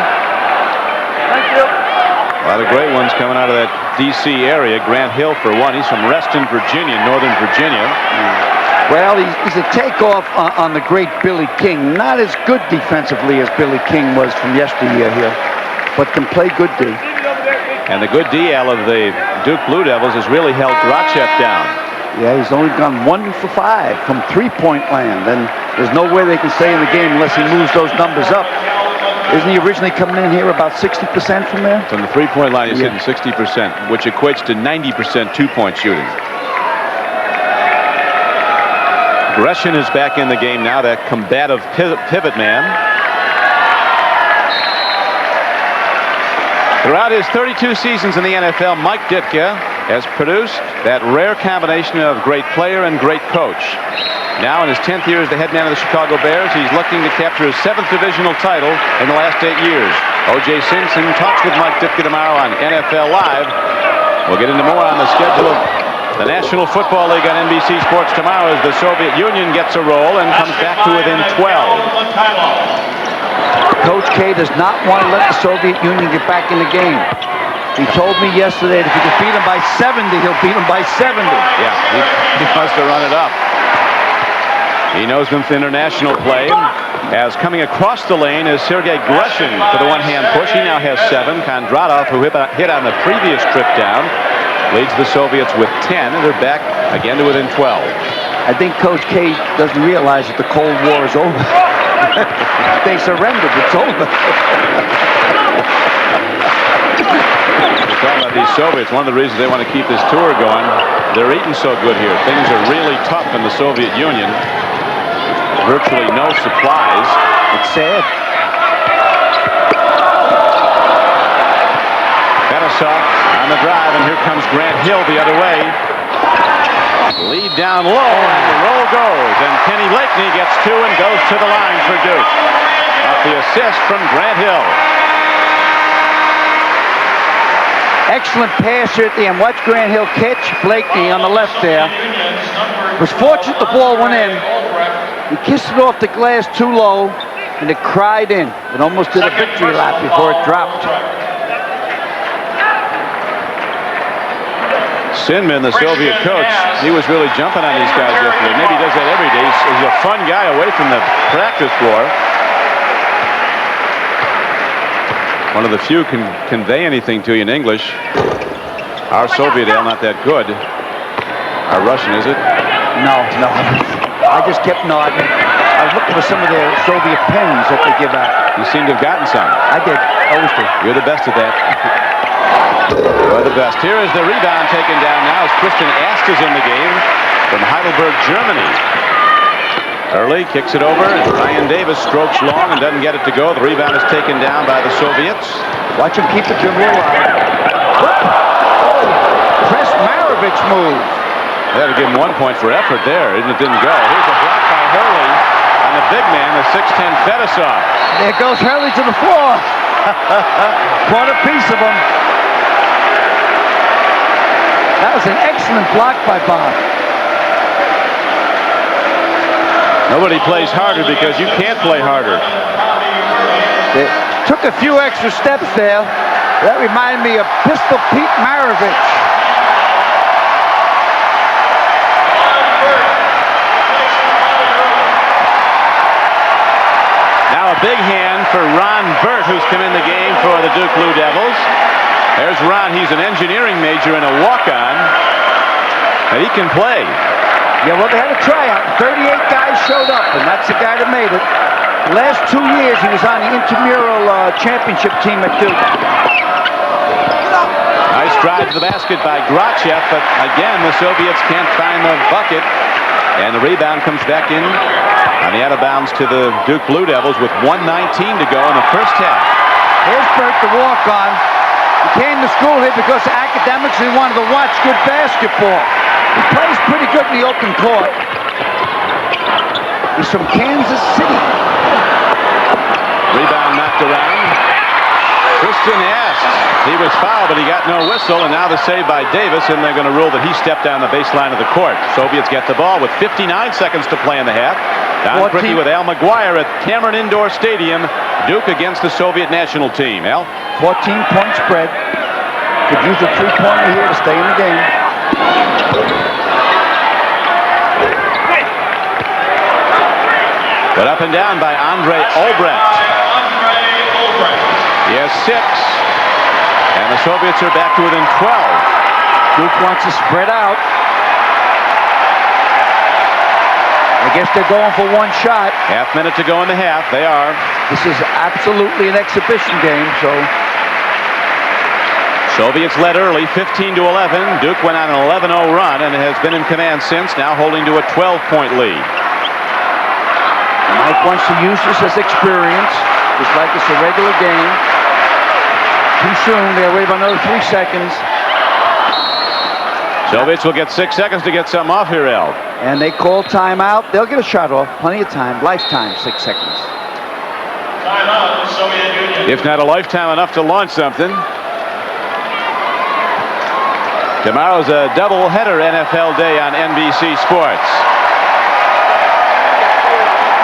Thank you. A lot of great ones coming out of that D.C. area. Grant Hill, for one. He's from Reston, Virginia, Northern Virginia. Well, he's a takeoff on the great Billy King. Not as good defensively as Billy King was from yesteryear here, but can play good D. And the good DL of the Duke Blue Devils has really held Grachev down. Yeah, he's only gone 1 for 5 from three-point land, and there's no way they can stay in the game unless he moves those numbers up. Isn't he originally coming in here about 60% from there? From the three-point line, he's hitting 60%, which equates to 90% two-point shooting. Gresham is back in the game now, that combative pivot man. Throughout his 32 seasons in the NFL, Mike Ditka has produced that rare combination of great player and great coach. Now in his 10th year as the head man of the Chicago Bears, he's looking to capture his 7th divisional title in the last 8 years. O.J. Simpson talks with Mike Ditka tomorrow on NFL Live. We'll get into more on the schedule of the National Football League on NBC Sports tomorrow as the Soviet Union gets a roll and comes back to within 12. Coach K does not want to let the Soviet Union get back in the game. He told me yesterday that if he could beat them by 70, he'll beat them by 70. Yeah, he wants to run it up. He knows them for international play. As coming across the lane is Sergei Gresham for the one-hand push. He now has 7. Kondratov, who hit on the previous trip down, leads the Soviets with 10, and they're back again to within 12. I think Coach K doesn't realize that the Cold War is over. They surrendered. It's over. We're talking about these Soviets. One of the reasons they want to keep this tour going, they're eating so good here. Things are really tough in the Soviet Union. Virtually no supplies. It's sad. Fetisov on the drive, and here comes Grant Hill the other way. Lead down low, and the roll goes, and Kenny Lakney gets 2 and goes to the line for Duke. Off the assist from Grant Hill. Excellent pass here at the end. Watch Grant Hill catch Blakeney on the left there. Was fortunate the ball went in. He kissed it off the glass too low, and it cried in. It almost did a victory lap before it dropped. Sinman, the Soviet coach, he was really jumping on these guys yesterday. Maybe he does that every day. He's a fun guy away from the practice floor. One of the few can convey anything to you in English. Our Soviet ale, not that good. Our Russian, is it? No. I just kept nodding. I was looking for some of their Soviet pens that they give out. You seem to have gotten some. I did. Always do. You're the best at that. You're the best. Here is the rebound taken down now as Christian Ast is in the game from Heidelberg, Germany. Early kicks it over, and Ryan Davis strokes long and doesn't get it to go. The rebound is taken down by the Soviets. Watch him keep it to real line. Press Maravich move. They had to give him 1 point for effort there, and it didn't go. Here's a block by Hurley on the big man, the 6'10 Fetisov. There goes Hurley to the floor. Caught a piece of him. That was an excellent block by Bob. Nobody plays harder because you can't play harder. They took a few extra steps there. That reminded me of Pistol Pete Maravich. Now a big hand for Ron Burt, who's come in the game for the Duke Blue Devils. There's Ron. He's an engineering major and a walk-on. And he can play. Yeah, well, they had a tryout. 38 guys showed up, and that's the guy that made it. The last 2 years, he was on the intramural championship team at Duke. Nice drive to the basket by Grachev, but again, the Soviets can't find the bucket. And the rebound comes back in on the out-of-bounds to the Duke Blue Devils with 1:19 to go in the first half. Here's Burt, the walk-on. He came to school here because of academics and he wanted to watch good basketball. He plays pretty good in the open court. He's from Kansas City. Rebound knocked around. Kristen asked. He was fouled, but he got no whistle, and now the save by Davis, and they're going to rule that he stepped down the baseline of the court. Soviets get the ball with 59 seconds to play in the half. Don Cricky with Al McGuire at Cameron Indoor Stadium. Duke against the Soviet national team. Al? 14-point spread. Could use a three-pointer here to stay in the game. Put up and down by Andre Olbrecht. He has 6. And the Soviets are back to within 12. Duke wants to spread out. I guess they're going for one shot. Half minute to go in the half. They are. This is absolutely an exhibition game, so. Soviets led early, 15-11. Duke went on an 11-0 run and has been in command since, now holding to a 12-point lead. Mike wants to use this as experience, just like it's a regular game. Too soon. They'll wait about another 3 seconds. Soviets will get 6 seconds to get something off here, Al. And they call timeout. They'll get a shot off. Plenty of time. Lifetime, 6 seconds. Timeout, Soviet Union. If not a lifetime, enough to launch something. Tomorrow's a doubleheader NFL day on NBC Sports.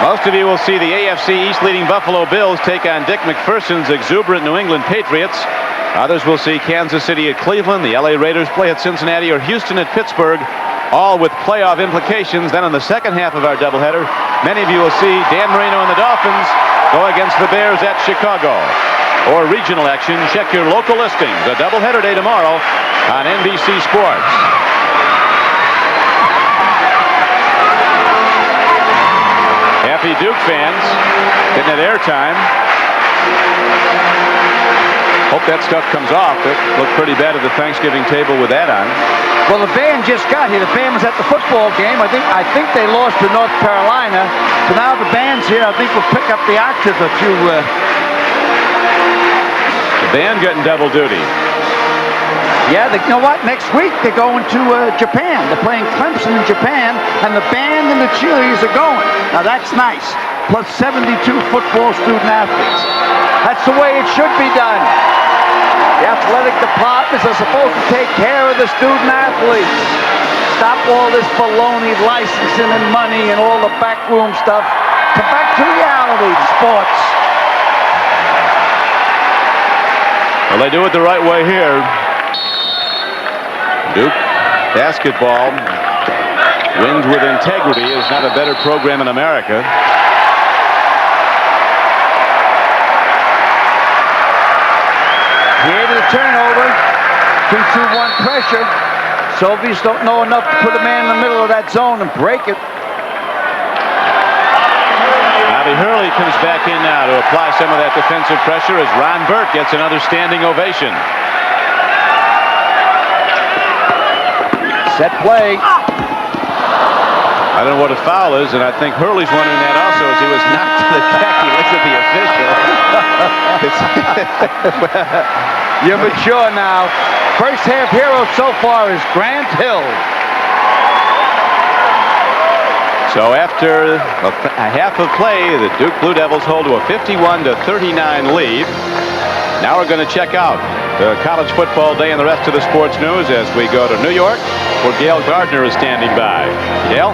Most of you will see the AFC East leading Buffalo Bills take on Dick McPherson's exuberant New England Patriots. Others will see Kansas City at Cleveland, the LA Raiders play at Cincinnati, or Houston at Pittsburgh, all with playoff implications. Then in the second half of our doubleheader, many of you will see Dan Marino and the Dolphins go against the Bears at Chicago. Or regional action, check your local listings. A doubleheader day tomorrow on NBC Sports. Happy Duke fans getting that airtime. Hope that stuff comes off. It looked pretty bad at the Thanksgiving table with that on. Well, the band just got here. The band was at the football game. I think they lost to North Carolina. So now the band's here. I think we'll pick up the octave a few. The band getting double duty. Yeah, you know what? Next week they're going to Japan. They're playing Clemson in Japan, and the band and the cheerleaders are going. Now that's nice. Plus 72 football student athletes. That's the way it should be done. The athletic departments are supposed to take care of the student athletes. Stop all this baloney licensing and money and all the backroom stuff. Come back to reality, sports. Well, they do it the right way here. Duke basketball, wins with integrity, is not a better program in America. Here to the turnover. 2-2-1 pressure. Soviets don't know enough to put a man in the middle of that zone and break it. Bobby Hurley comes back in now to apply some of that defensive pressure as Ron Burke gets another standing ovation. Set play. I don't know what a foul is, and I think Hurley's wondering that also as he was knocked to the deck. He looks at the official. You're mature now. First half hero so far is Grant Hill. So after a half of play, the Duke Blue Devils hold to a 51-39 lead. Now we're going to check out the college football day and the rest of the sports news as we go to New York, where Gail Gardner is standing by. Gail?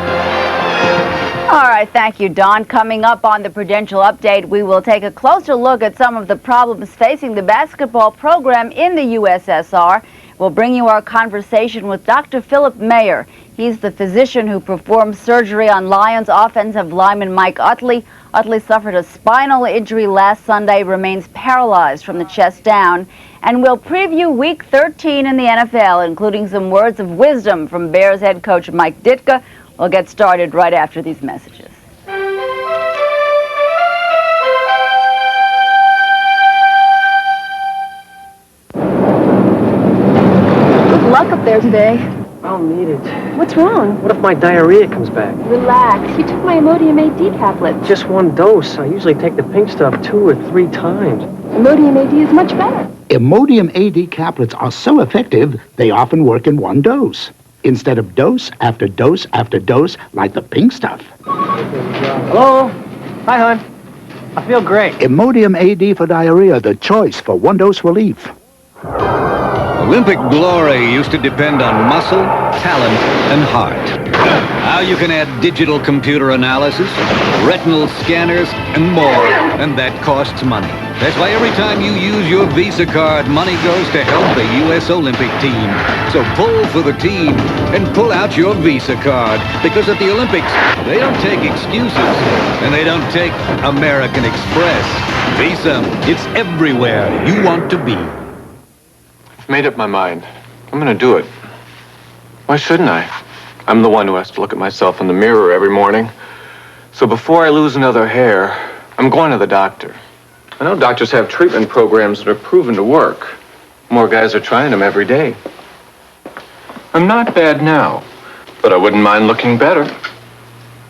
All right, thank you, Don. Coming up on the Prudential Update, we will take a closer look at some of the problems facing the basketball program in the USSR. We'll bring you our conversation with Dr. Philip Mayer. He's the physician who performed surgery on Lions offensive lineman Mike Utley. Utley suffered a spinal injury last Sunday, remains paralyzed from the chest down. And we'll preview Week 13 in the NFL, including some words of wisdom from Bears head coach Mike Ditka. We'll get started right after these messages. Good luck up there today. I'll need it. What's wrong? What if my diarrhea comes back? Relax. You took my Imodium AD tablet. Just one dose. I usually take the pink stuff 2 or 3 times. Imodium AD is much better. Imodium AD caplets are so effective, they often work in one dose, instead of dose after dose after dose, like the pink stuff. Hello? Hi, hon. I feel great. Imodium AD for diarrhea, the choice for one-dose relief. Olympic glory used to depend on muscle, talent, and heart. Now you can add digital computer analysis, retinal scanners, and more, and that costs money. That's why every time you use your Visa card, money goes to help the U.S. Olympic team. So pull for the team and pull out your Visa card, because at the Olympics, they don't take excuses, and they don't take American Express. Visa, it's everywhere you want to be. Made up my mind. I'm gonna do it. Why shouldn't I? I'm the one who has to look at myself in the mirror every morning. So before I lose another hair, I'm going to the doctor. I know doctors have treatment programs that are proven to work. More guys are trying them every day. I'm not bad now, but I wouldn't mind looking better.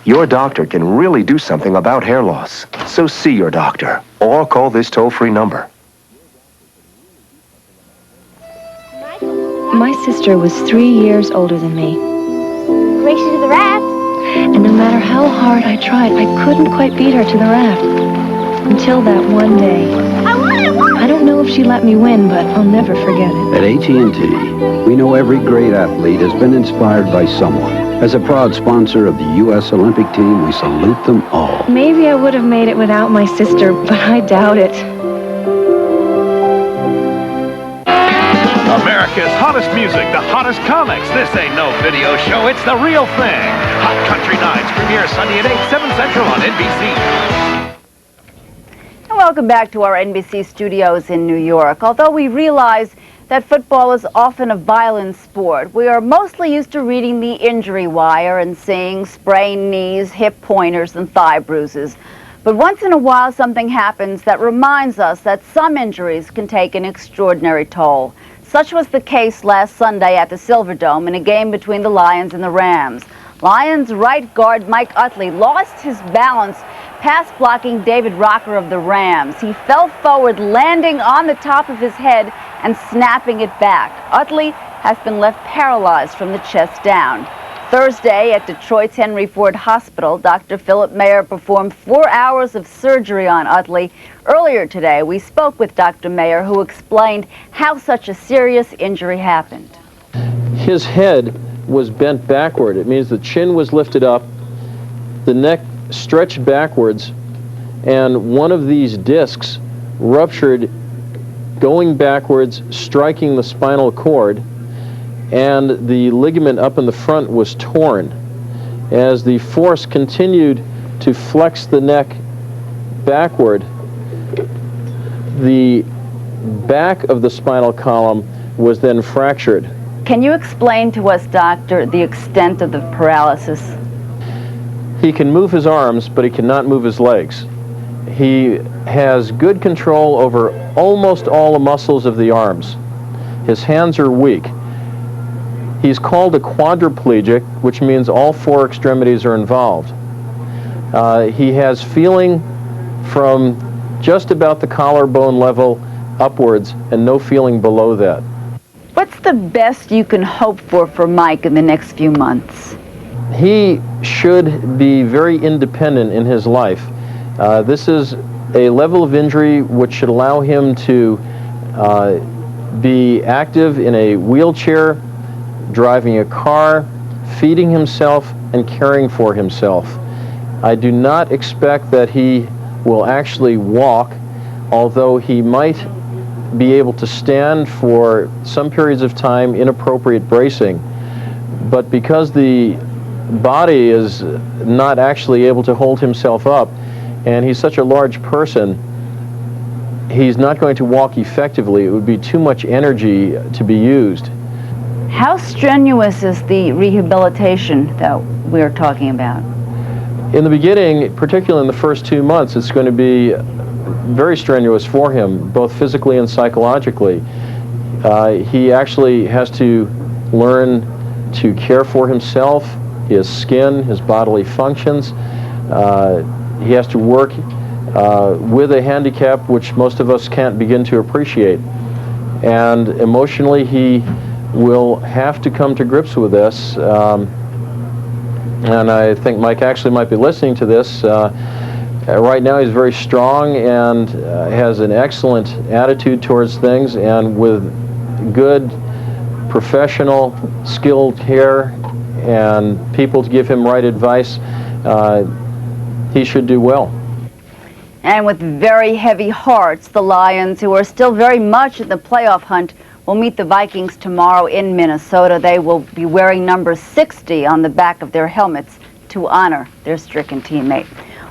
Your doctor can really do something about hair loss. So see your doctor, or call this toll-free number. My sister was 3 years older than me. Race you to the raft. And no matter how hard I tried, I couldn't quite beat her to the raft. Until that one day. I don't know if she let me win, but I'll never forget it. At AT&T, we know every great athlete has been inspired by someone. As a proud sponsor of the U.S. Olympic team, we salute them all. Maybe I would have made it without my sister, but I doubt it. America's hottest music, the hottest comics. This ain't no video show, it's the real thing. Hot Country Nights premiere Sunday at 8, 7 Central on NBC. And welcome back to our NBC studios in New York. Although we realize that football is often a violent sport, we are mostly used to reading the injury wire and seeing sprained knees, hip pointers, and thigh bruises. But once in a while, something happens that reminds us that some injuries can take an extraordinary toll. Such was the case last Sunday at the Silverdome in a game between the Lions and the Rams. Lions right guard Mike Utley lost his balance pass blocking David Rocker of the Rams. He fell forward, landing on the top of his head and snapping it back. Utley has been left paralyzed from the chest down. Thursday at Detroit's Henry Ford Hospital, Dr. Philip Mayer performed 4 hours of surgery on Utley. Earlier today, we spoke with Dr. Mayer, who explained how such a serious injury happened. His head was bent backward. It means the chin was lifted up, the neck stretched backwards, and one of these discs ruptured going backwards, striking the spinal cord, and the ligament up in the front was torn. As the force continued to flex the neck backward, the back of the spinal column was then fractured. Can you explain to us, doctor, the extent of the paralysis? He can move his arms, but he cannot move his legs. He has good control over almost all the muscles of the arms. His hands are weak. He's called a quadriplegic, which means all 4 extremities are involved. He has feeling from just about the collarbone level upwards and no feeling below that. What's the best you can hope for Mike in the next few months? He should be very independent in his life. This is a level of injury which should allow him to be active in a wheelchair, driving a car, feeding himself, and caring for himself. I do not expect that he will actually walk, although he might be able to stand for some periods of time in appropriate bracing. But because the body is not actually able to hold himself up, and he's such a large person, he's not going to walk effectively. It would be too much energy to be used. How strenuous is the rehabilitation that we're talking about? In the beginning, particularly in the first 2 months, it's going to be very strenuous for him, both physically and psychologically. He actually has to learn to care for himself, his skin, his bodily functions. He has to work with a handicap which most of us can't begin to appreciate. And emotionally, he will have to come to grips with this. And I think Mike actually might be listening to this. Right now he's very strong and has an excellent attitude towards things, and with good professional skilled care and people to give him right advice, he should do well. And with very heavy hearts, the Lions, who are still very much in the playoff hunt, will meet the Vikings tomorrow in Minnesota. They will be wearing number 60 on the back of their helmets to honor their stricken teammate.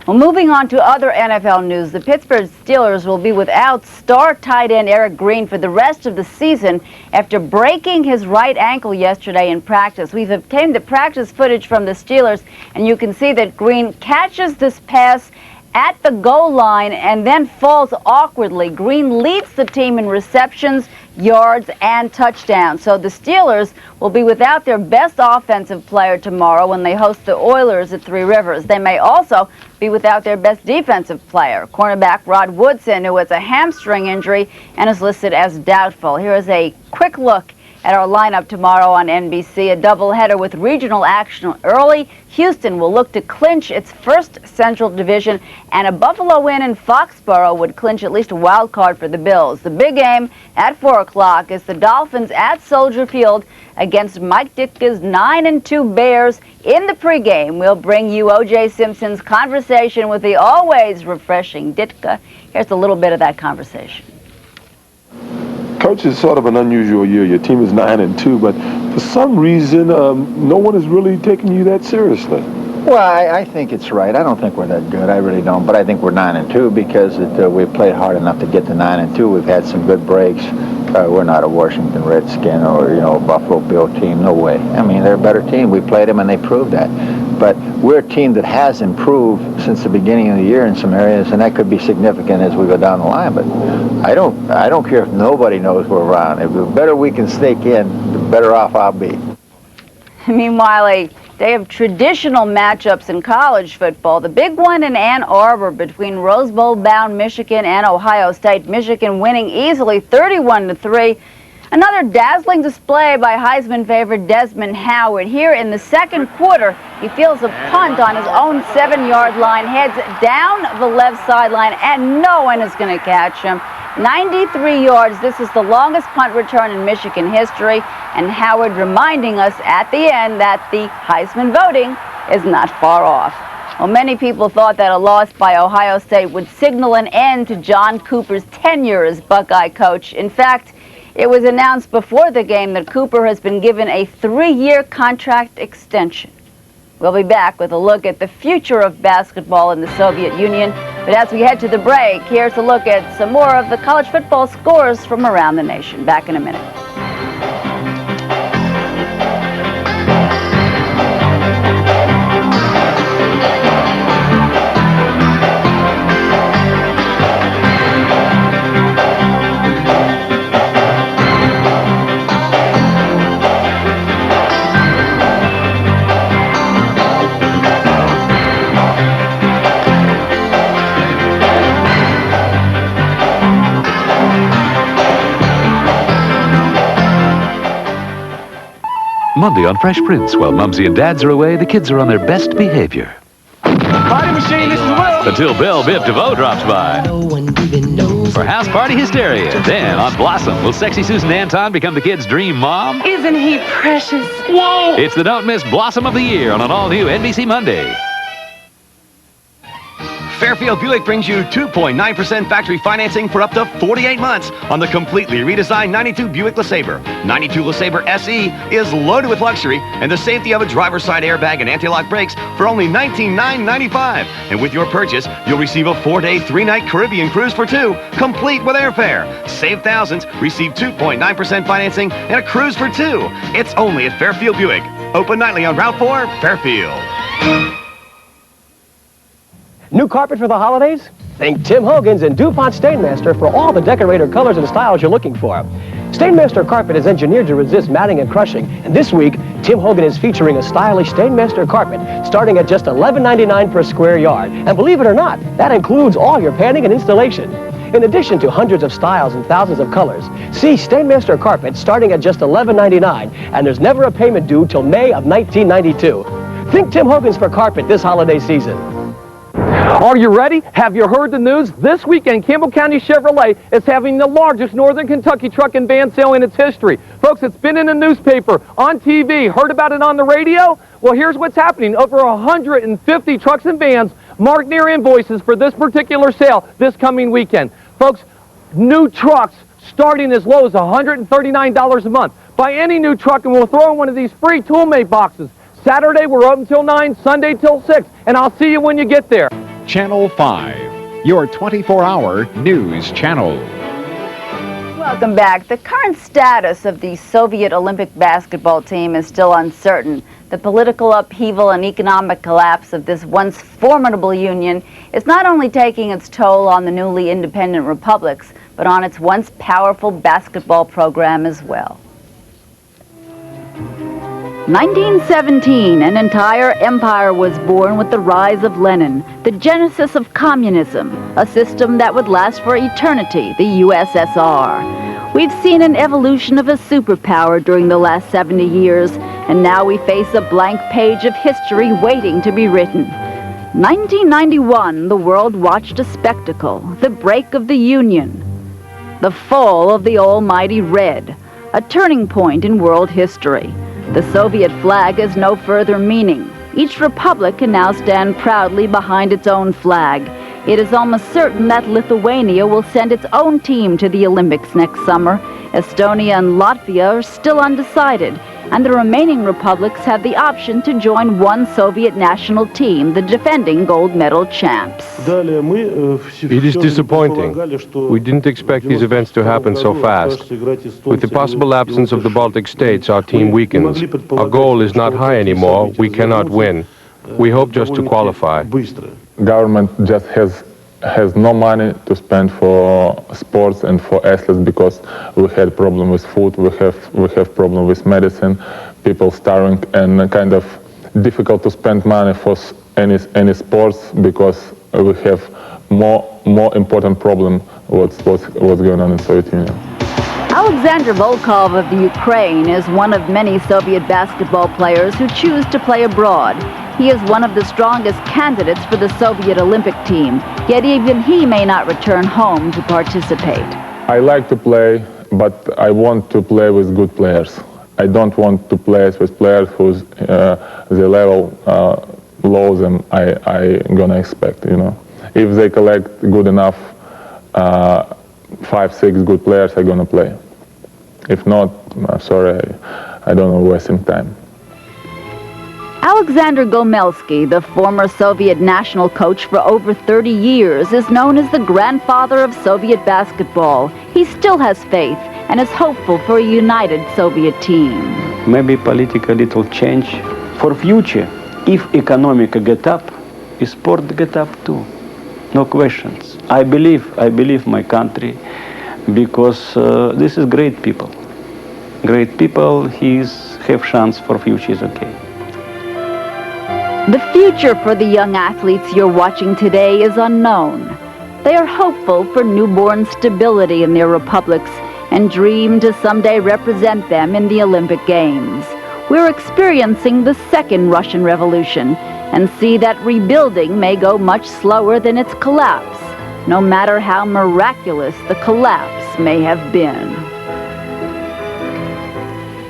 Well, moving on to other NFL news, the Pittsburgh Steelers will be without star tight end Eric Green for the rest of the season after breaking his right ankle yesterday in practice. We've obtained the practice footage from the Steelers, and you can see that Green catches this pass at the goal line and then falls awkwardly. Green leads the team in receptions, yards, and touchdowns. So the Steelers will be without their best offensive player tomorrow when they host the Oilers at Three Rivers. They may also be without their best defensive player, cornerback Rod Woodson, who has a hamstring injury and is listed as doubtful. Here is a quick look at our lineup tomorrow on NBC, a doubleheader with regional action early. Houston will look to clinch its first Central Division, and a Buffalo win in Foxborough would clinch at least a wild card for the Bills. The big game at 4 o'clock is the Dolphins at Soldier Field against Mike Ditka's 9-2 Bears. In the pregame, we'll bring you O.J. Simpson's conversation with the always refreshing Ditka. Here's a little bit of that conversation. Coach, it's sort of an unusual year. Your team is 9-2, but for some reason, no one is really taking you that seriously. Well, I think it's right. I don't think we're that good. I really don't. But I think we're 9-2 because we've played hard enough to get to 9-2. We've had some good breaks. We're not a Washington Redskin or, a Buffalo Bill team. No way. I mean, they're a better team. We played them and they proved that. But we're a team that has improved since the beginning of the year in some areas, and that could be significant as we go down the line. But I don't care if nobody knows we're around. If the better we can stake in, the better off I'll be. Meanwhile, a day of traditional matchups in college football. The big one in Ann Arbor between Rose Bowl-bound Michigan and Ohio State. Michigan winning easily 31-3. Another dazzling display by Heisman favorite Desmond Howard. Here in the second quarter, he feels a punt on his own 7-yard line, heads down the left sideline, and no one is going to catch him. 93 yards. This is the longest punt return in Michigan history, and Howard reminding us at the end that the Heisman voting is not far off. Well, many people thought that a loss by Ohio State would signal an end to John Cooper's tenure as Buckeye coach. In fact, it was announced before the game that Cooper has been given a 3-year contract extension. We'll be back with a look at the future of basketball in the Soviet Union. But as we head to the break, here's a look at some more of the college football scores from around the nation. Back in a minute. Monday on Fresh Prince, while Mumsy and Dads are away, the kids are on their best behavior. Party machine, this is Will. Until Belle Biv DeVoe drops by. For house party hysteria. Then on Blossom, will sexy Susan Anton become the kids' dream mom? Isn't he precious? Whoa! It's the Don't Miss Blossom of the Year on an all-new NBC Monday. Fairfield Buick brings you 2.9% factory financing for up to 48 months on the completely redesigned 92 Buick LeSabre. 92 LeSabre SE is loaded with luxury and the safety of a driver's side airbag and anti-lock brakes for only $19,995. And with your purchase, you'll receive a 4-day, 3-night Caribbean cruise for 2, complete with airfare. Save thousands, receive 2.9% financing and a cruise for 2. It's only at Fairfield Buick. Open nightly on Route 4, Fairfield. New carpet for the holidays? Think Tim Hogan's and DuPont Stainmaster for all the decorator colors and styles you're looking for. Stainmaster carpet is engineered to resist matting and crushing, and this week, Tim Hogan is featuring a stylish Stainmaster carpet starting at just $11.99 per square yard. And believe it or not, that includes all your painting and installation. In addition to hundreds of styles and thousands of colors, see Stainmaster carpet starting at just $11.99, and there's never a payment due till May of 1992. Think Tim Hogan's for carpet this holiday season. Are you ready? Have you heard the news? This weekend, Campbell County Chevrolet is having the largest Northern Kentucky truck and van sale in its history. Folks, it's been in the newspaper, on TV, heard about it on the radio? Well, here's what's happening. Over 150 trucks and vans marked near invoices for this particular sale this coming weekend. Folks, new trucks starting as low as $139 a month. Buy any new truck and we'll throw in one of these free Toolmate boxes. Saturday, we're open till 9, Sunday till 6, and I'll see you when you get there. Channel 5, your 24-hour news channel. Welcome back. The current status of the Soviet Olympic basketball team is still uncertain. The political upheaval and economic collapse of this once formidable union is not only taking its toll on the newly independent republics, but on its once powerful basketball program as well. 1917, an entire empire was born with the rise of Lenin, the genesis of communism, a system that would last for eternity, the USSR. We've seen an evolution of a superpower during the last 70 years, and now we face a blank page of history waiting to be written. 1991, the world watched a spectacle, the break of the Union, the fall of the almighty Red, a turning point in world history. The Soviet flag has no further meaning. Each republic can now stand proudly behind its own flag. It is almost certain that Lithuania will send its own team to the Olympics next summer. Estonia and Latvia are still undecided, and the remaining republics have the option to join one Soviet national team, the defending gold medal champs. It is disappointing. We didn't expect these events to happen so fast. With the possible absence of the Baltic states, our team weakens. Our goal is not high anymore. We cannot win. We hope just to qualify. Government just has no money to spend for sports and for athletes because we had problem with food, we have problem with medicine, people starving, and kind of difficult to spend money for any sports because we have more important problem what's going on in Soviet Union. Alexander Volkov of the Ukraine is one of many Soviet basketball players who choose to play abroad. He is one of the strongest candidates for the Soviet Olympic team, yet even he may not return home to participate. I like to play, but I want to play with good players. I don't want to play with players whose the level lower than I gonna expect, you know. If they collect good enough 5, 6 good players, I'm gonna play. If not, sorry, I don't know, wasting time. Alexander Gomelsky, the former Soviet national coach for over 30 years, is known as the grandfather of Soviet basketball. He still has faith and is hopeful for a united Soviet team. Maybe political little change for future. If economic get up, sport get up too. No questions. I believe my country because this is great people. Great people, have chance for future is okay. The future for the young athletes you're watching today is unknown. They are hopeful for newborn stability in their republics and dream to someday represent them in the Olympic Games. We're experiencing the second Russian Revolution and see that rebuilding may go much slower than its collapse, no matter how miraculous the collapse may have been.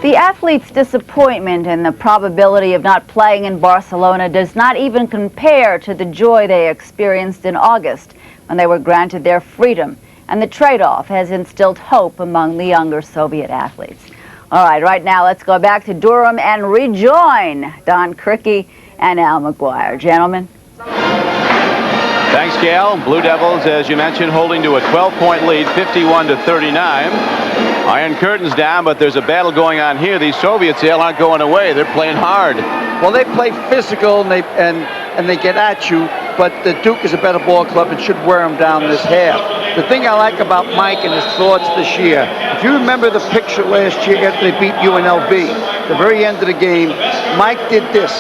The athletes' disappointment and the probability of not playing in Barcelona does not even compare to the joy they experienced in August when they were granted their freedom, and the trade-off has instilled hope among the younger Soviet athletes. All right now let's go back to Durham and rejoin Don Criqui and Al McGuire. Gentlemen. Thanks, Gail. Blue Devils, as you mentioned, holding to a 12-point lead, 51-39. Iron Curtain's down, but there's a battle going on here. These Soviets here aren't going away. They're playing hard. Well, they play physical and they get at you, but the Duke is a better ball club and should wear them down this half. The thing I like about Mike and his thoughts this year, if you remember the picture last year after they beat UNLV, the very end of the game, Mike did this.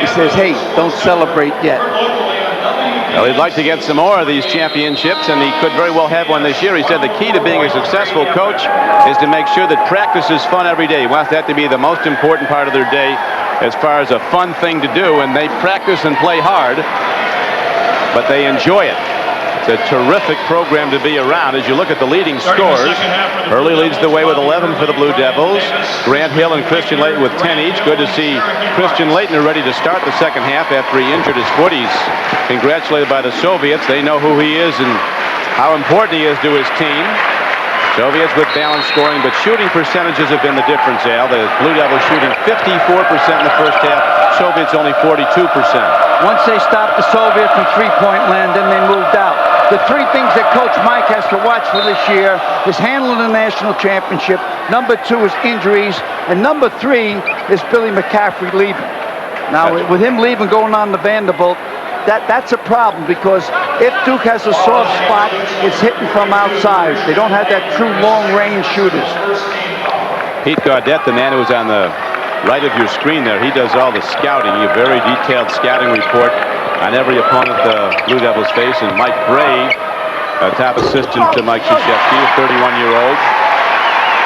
He says, hey, don't celebrate yet. Well, he'd like to get some more of these championships, and he could very well have one this year. He said the key to being a successful coach is to make sure that practice is fun every day. He wants that to be the most important part of their day as far as a fun thing to do, and they practice and play hard. but they enjoy it. It's a terrific program to be around. As you look at the leading scores, Hurley leads the way with 11 for the Blue Devils. Grant Hill and Christian Layton with 10 each. Good to see Christian Layton ready to start the second half after he injured his foot. He's congratulated by the Soviets. They know who he is and how important he is to his team. Soviets with balanced scoring, but shooting percentages have been the difference, Al. The Blue Devils shooting 54% in the first half. Soviets only 42%. Once they stopped the Soviets from three-point land, then they moved out. The three things that Coach Mike has to watch for this year is handling the national championship. Number 2 is injuries. And number 3 is Billy McCaffrey leaving. Now, with him leaving, going on to Vanderbilt, that's a problem, because if Duke has a soft spot, it's hitting from outside. They don't have that true long-range shooters. Pete Gaudette, the man who was on the right of your screen there, he does all the scouting. A very detailed scouting report on every opponent the Blue Devils face. And Mike Bray, a top assistant to Mike Krzyzewski, a 31-year-old.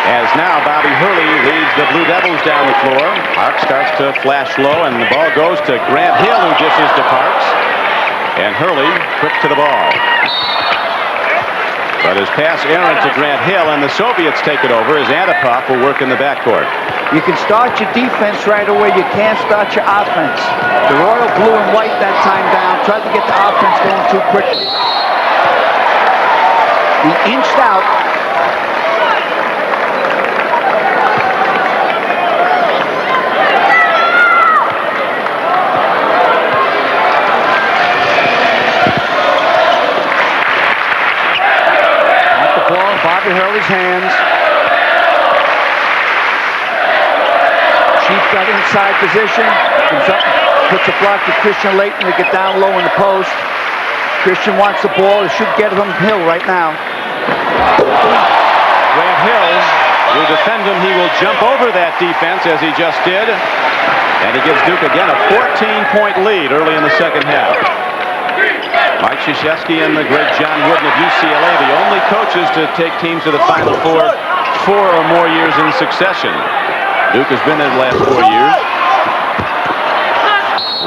As now Bobby Hurley leads the Blue Devils down the floor. Parks starts to flash low, and the ball goes to Grant Hill, who dishes to Parks. And Hurley quick to the ball. But his pass errant to Grant Hill, and the Soviets take it over as Antipov will work in the backcourt. You can start your defense right away. You can't start your offense. The Royal blue and white that time down. Tried to get the offense going too quickly. He inched out. Bobby Hurley's hands. Chief got inside position. Comes up, puts a block to Christian Layton to get down low in the post. Christian wants the ball. It should get him Hill right now. Grant Hill will defend him. He will jump over that defense as he just did. And he gives Duke again a 14-point lead early in the second half. Mike Krzyzewski and the great John Wooden of UCLA, the only coaches to take teams to the Final Four 4 or more years in succession. Duke has been there the last 4 years.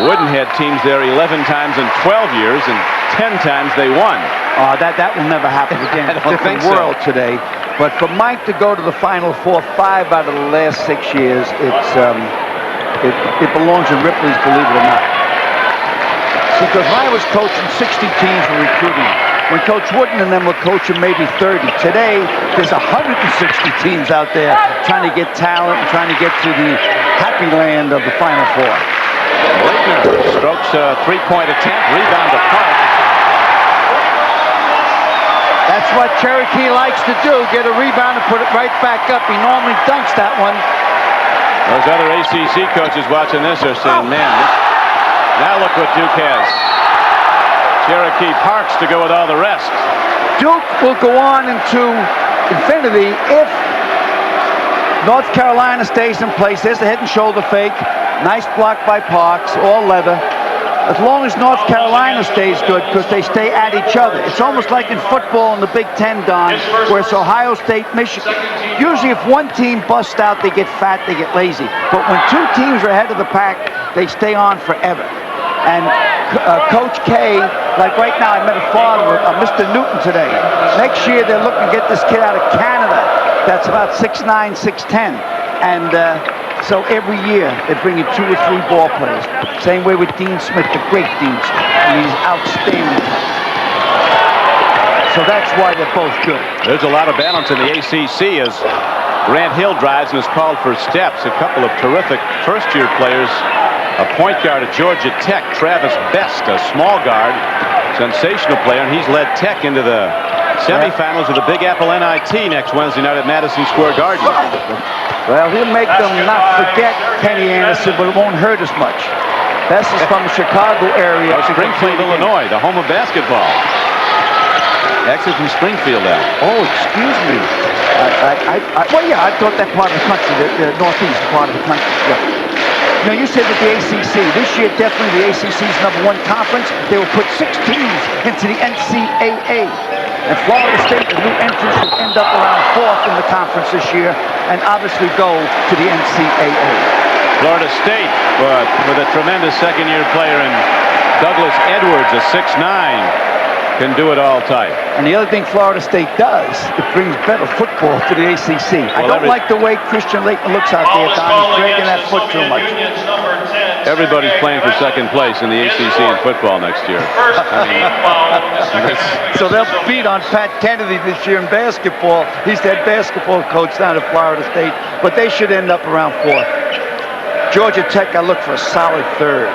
Wooden had teams there 11 times in 12 years, and 10 times they won. That will never happen again. I don't Different think so. world today. But for Mike to go to the Final Four 5 out of the last 6 years, it belongs in Ripley's, believe it or not. Because when I was coaching, 60 teams were recruiting. When Coach Wooden and them were coaching, maybe 30. Today, there's 160 teams out there trying to get talent and trying to get to the happy land of the Final Four. Leitner strokes a three-point attempt, rebound to Park. That's what Cherokee likes to do, get a rebound and put it right back up. He normally dunks that one. Those other ACC coaches watching this are saying, man, now look what Duke has. Cherokee Parks to go with all the rest. Duke will go on into infinity if North Carolina stays in place. There's the head and shoulder fake. Nice block by Parks, all leather. As long as North Carolina stays good, because they stay at each other. It's almost like in football in the Big Ten, Don, where it's Ohio State, Michigan. Usually if one team busts out, they get fat, they get lazy. But when two teams are ahead of the pack, they stay on forever. And Coach K, like right now, I met a father of Mr. Newton today. Next year, they're looking to get this kid out of Canada. That's about 6'9", 6'10". And so every year, they bring in 2 or 3 ball players. Same way with Dean Smith, the great Dean Smith. And he's outstanding. So that's why they're both good. There's a lot of balance in the ACC as Grant Hill drives and is called for steps. A couple of terrific first-year players. A point guard at Georgia Tech, Travis Best, a small guard, sensational player, and he's led Tech into the semifinals of the Big Apple NIT next Wednesday night at Madison Square Garden. Well, he'll make them not forget Kenny Anderson, but it won't hurt as much. Best is from the Chicago area. Springfield, Illinois, the home of basketball. Exit from Springfield out. Oh, excuse me. Well, yeah, I thought that part of the country, the northeast part of the country. Yeah. You know, you said that the ACC, this year definitely the ACC's #1 conference. They will put 6 teams into the NCAA. And Florida State, the new entrance, will end up around 4th in the conference this year and obviously go to the NCAA. Florida State with a tremendous second-year player in Douglas Edwards, a 6'9", can do it all type. And the other thing Florida State does, it brings better football to the ACC. I don't like the way Christian Laettner looks out there, Don. He's dragging that foot too much. Everybody's playing for second place in the ACC in football next year. So they'll beat on Pat Kennedy this year in basketball. He's the head basketball coach down at Florida State, but they should end up around 4th. Georgia Tech, I look for a solid 3rd.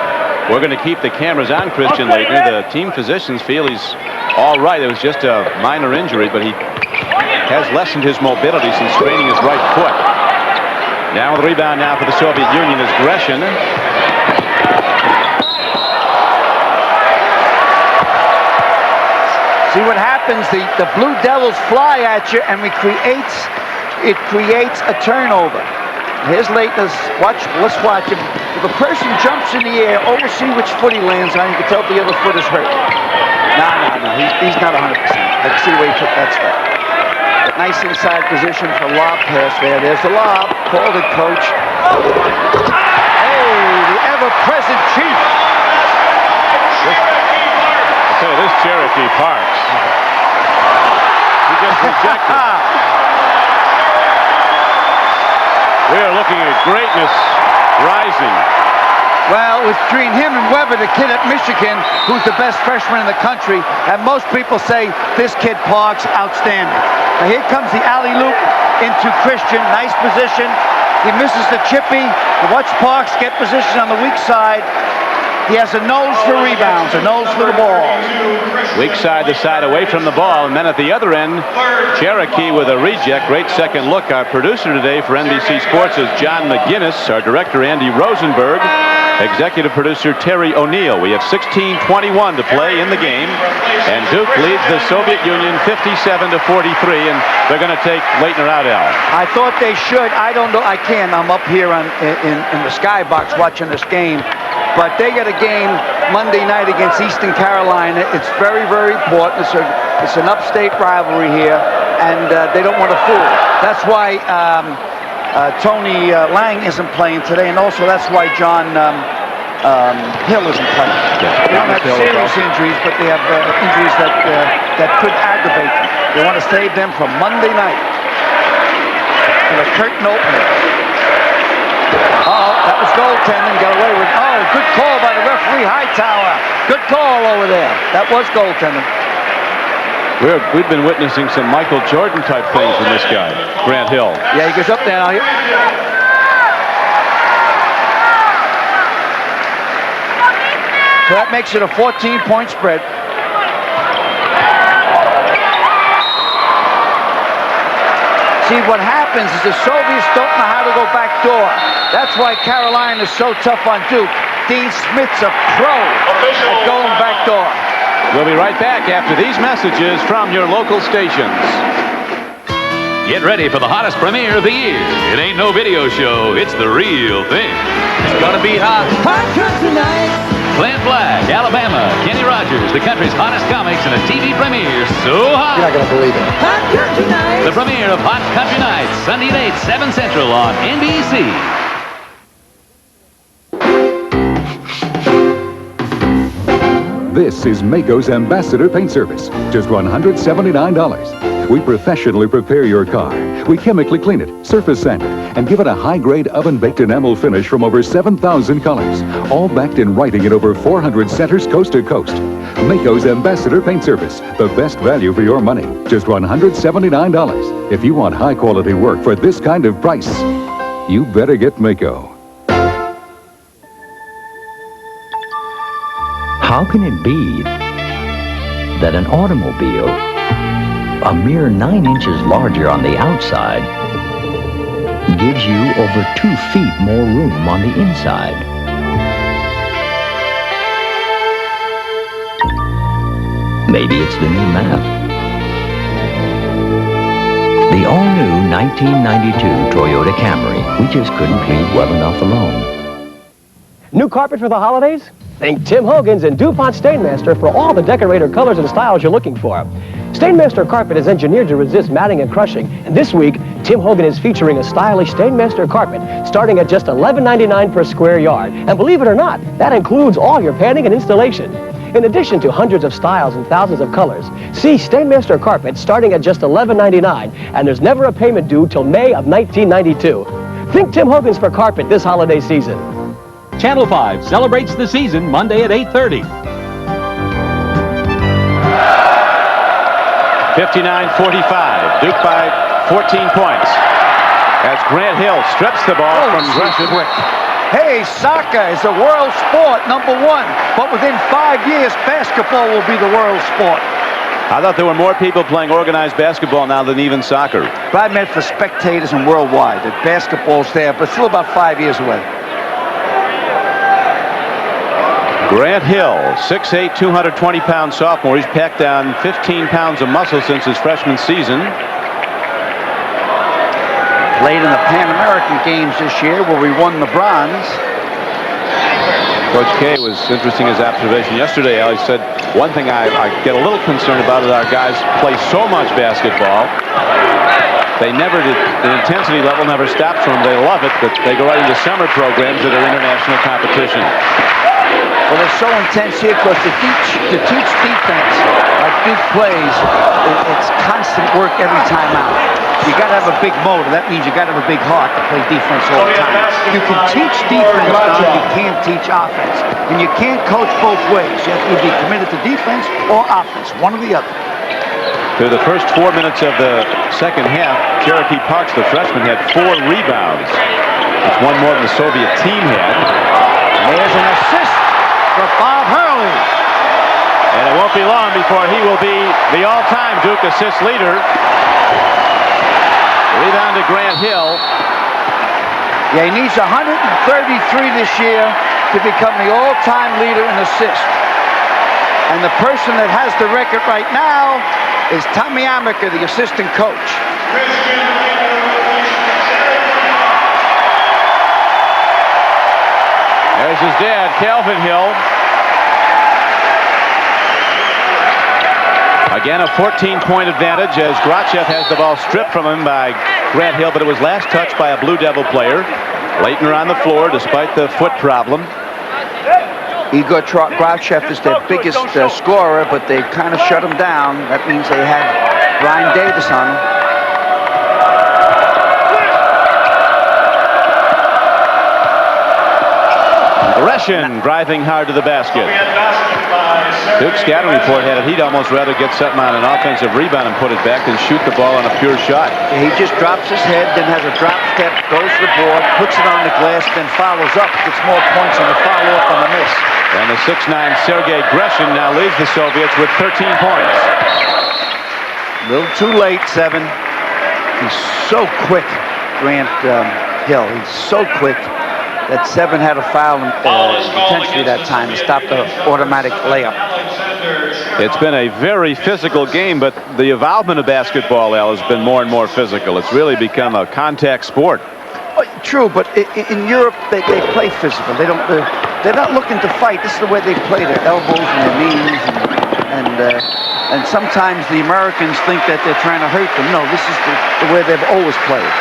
We're going to keep the cameras on Christian Laettner. The team physicians feel he's all right. It was just a minor injury, but he has lessened his mobility since straining his right foot. Now the rebound now for the Soviet Union is Gresham. See what happens, the Blue Devils fly at you, and it creates a turnover. Here's Laettner's, let's watch him. If a person jumps in the air, always see which foot he lands on. You can tell if the other foot is hurt. No, he's not 100%. I can see the way he took that step. But nice inside position for lob pass there. There's the lob. Called it, coach. Hey, the ever-present Chief. I'll tell you, this Cherokee Parks. He just rejected. We are looking at greatness rising. Well, it was between him and Weber, the kid at Michigan, who's the best freshman in the country, and most people say this kid Parks outstanding. Now here comes the alley-oop into Christian. Nice position. He misses the chippy. Watch Parks get position on the weak side. He has a nose for rebounds, a nose for the ball. Weak side to side away from the ball, and then at the other end, Cherokee with a reject. Great second look. Our producer today for NBC Sports is John McGinnis. Our director, Andy Rosenberg. Executive producer, Terry O'Neill. We have 16:21 to play in the game, and Duke leads the Soviet Union 57-43, and they're going to take Laettner out, Al. I thought they should. I don't know. I can't. I'm up here in the skybox watching this game. But they got a game Monday night against Eastern Carolina. It's very, very important. It's an upstate rivalry here, and they don't want to fool. That's why Tony Lang isn't playing today, and also that's why John Hill isn't playing. They don't have serious injuries, but they have injuries that could aggravate them. They want to save them for Monday night. And a curtain opener. That was goaltending, got away with. Oh, good call by the referee, Hightower. Good call over there. That was goaltending. We've been witnessing some Michael Jordan type things from this guy, Grant Hill. Yeah, he goes up there now. So that makes it a 14-point spread. See, what happens is the Soviets don't know how to go back door. That's why Carolina is so tough on Duke. Dean Smith's a pro at going back door. We'll be right back after these messages from your local stations. Get ready for the hottest premiere of the year. It ain't no video show, it's the real thing. It's gonna be hot. Hot Country Nights. Clint Black, Alabama, Kenny Rogers, the country's hottest comics in a TV premiere so hot. You're not gonna believe it. Hot Country Nights. The premiere of Hot Country Nights, Sunday at 8, 7 Central on NBC. This is Maaco's Ambassador Paint Service. Just $179. We professionally prepare your car. We chemically clean it, surface sand it, and give it a high-grade oven-baked enamel finish from over 7,000 colors, all backed in writing in over 400 centers coast to coast. Maaco's Ambassador Paint Service, the best value for your money. Just $179. If you want high-quality work for this kind of price, you better get Maaco. How can it be that an automobile, a mere 9 inches larger on the outside, gives you over 2 feet more room on the inside? Maybe it's the new map. The all-new 1992 Toyota Camry. We just couldn't leave well enough alone. New carpet for the holidays? Think Tim Hogan's and DuPont Stainmaster for all the decorator colors and styles you're looking for. Stainmaster carpet is engineered to resist matting and crushing, and this week, Tim Hogan is featuring a stylish Stainmaster carpet starting at just $11.99 per square yard. And believe it or not, that includes all your painting and installation. In addition to hundreds of styles and thousands of colors, see Stainmaster carpet starting at just $11.99, and there's never a payment due till May of 1992. Think Tim Hogan's for carpet this holiday season. Channel 5 celebrates the season Monday at 8:30. 59-45, Duke by 14 points. As Grant Hill strips the ball from Gresham. Hey, soccer is the world sport, #1. But within 5 years, basketball will be the world sport. I thought there were more people playing organized basketball now than even soccer. But I meant for spectators and worldwide. That basketball's there, but still about 5 years away. Grant Hill, 6'8", 220-pound sophomore. He's packed down 15 pounds of muscle since his freshman season. Played in the Pan American Games this year where we won the bronze. Coach K was interesting his observation yesterday. He said, one thing I get a little concerned about is our guys play so much basketball. They never did, the intensity level never stops for them. They love it, but they go right into summer programs that are international competition. Well, they're so intense here because to teach defense like Duke plays, it's constant work every time out. You got to have a big motor. That means you got to have a big heart to play defense all the time. You can teach defense, Don, you can't teach offense. And you can't coach both ways. You have to be committed to defense or offense, one or the other. Through the first 4 minutes of the second half, Cherokee Parks, the freshman, had 4 rebounds. That's one more than the Soviet team had. And there's an assist for Bob Hurley. And it won't be long before he will be the all-time Duke assist leader. Rebound to Grant Hill. Yeah, he needs 133 this year to become the all-time leader in assists. And the person that has the record right now is Tommy Amaker, the assistant coach. There's his dad, Calvin Hill. Again, a 14-point advantage as Grachev has the ball stripped from him by Grant Hill, but it was last touched by a Blue Devil player. Leitner on the floor despite the foot problem. Igor Grachev is their biggest scorer, but they kind of shut him down. That means they had Brian Davis on him. Gresham driving hard to the basket. Duke's scouting report had it. He'd almost rather get something on an offensive rebound and put it back than shoot the ball on a pure shot. He just drops his head, then has a drop step, goes to the board, puts it on the glass, then follows up, gets more points on the follow-up on the miss. And the 6'9" Sergei Gresham now leads the Soviets with 13 points. A little too late, 7. He's so quick, Grant Hill. He's so quick that 7 had a foul potentially that time to stop the automatic layup. It's been a very physical game, but the evolvement of basketball, Al, has been more and more physical. It's really become a contact sport. True, but in Europe they play physical. They're not looking to fight. This is the way they play, their elbows and their knees, and sometimes the Americans think that they're trying to hurt them. No, this is the way they've always played.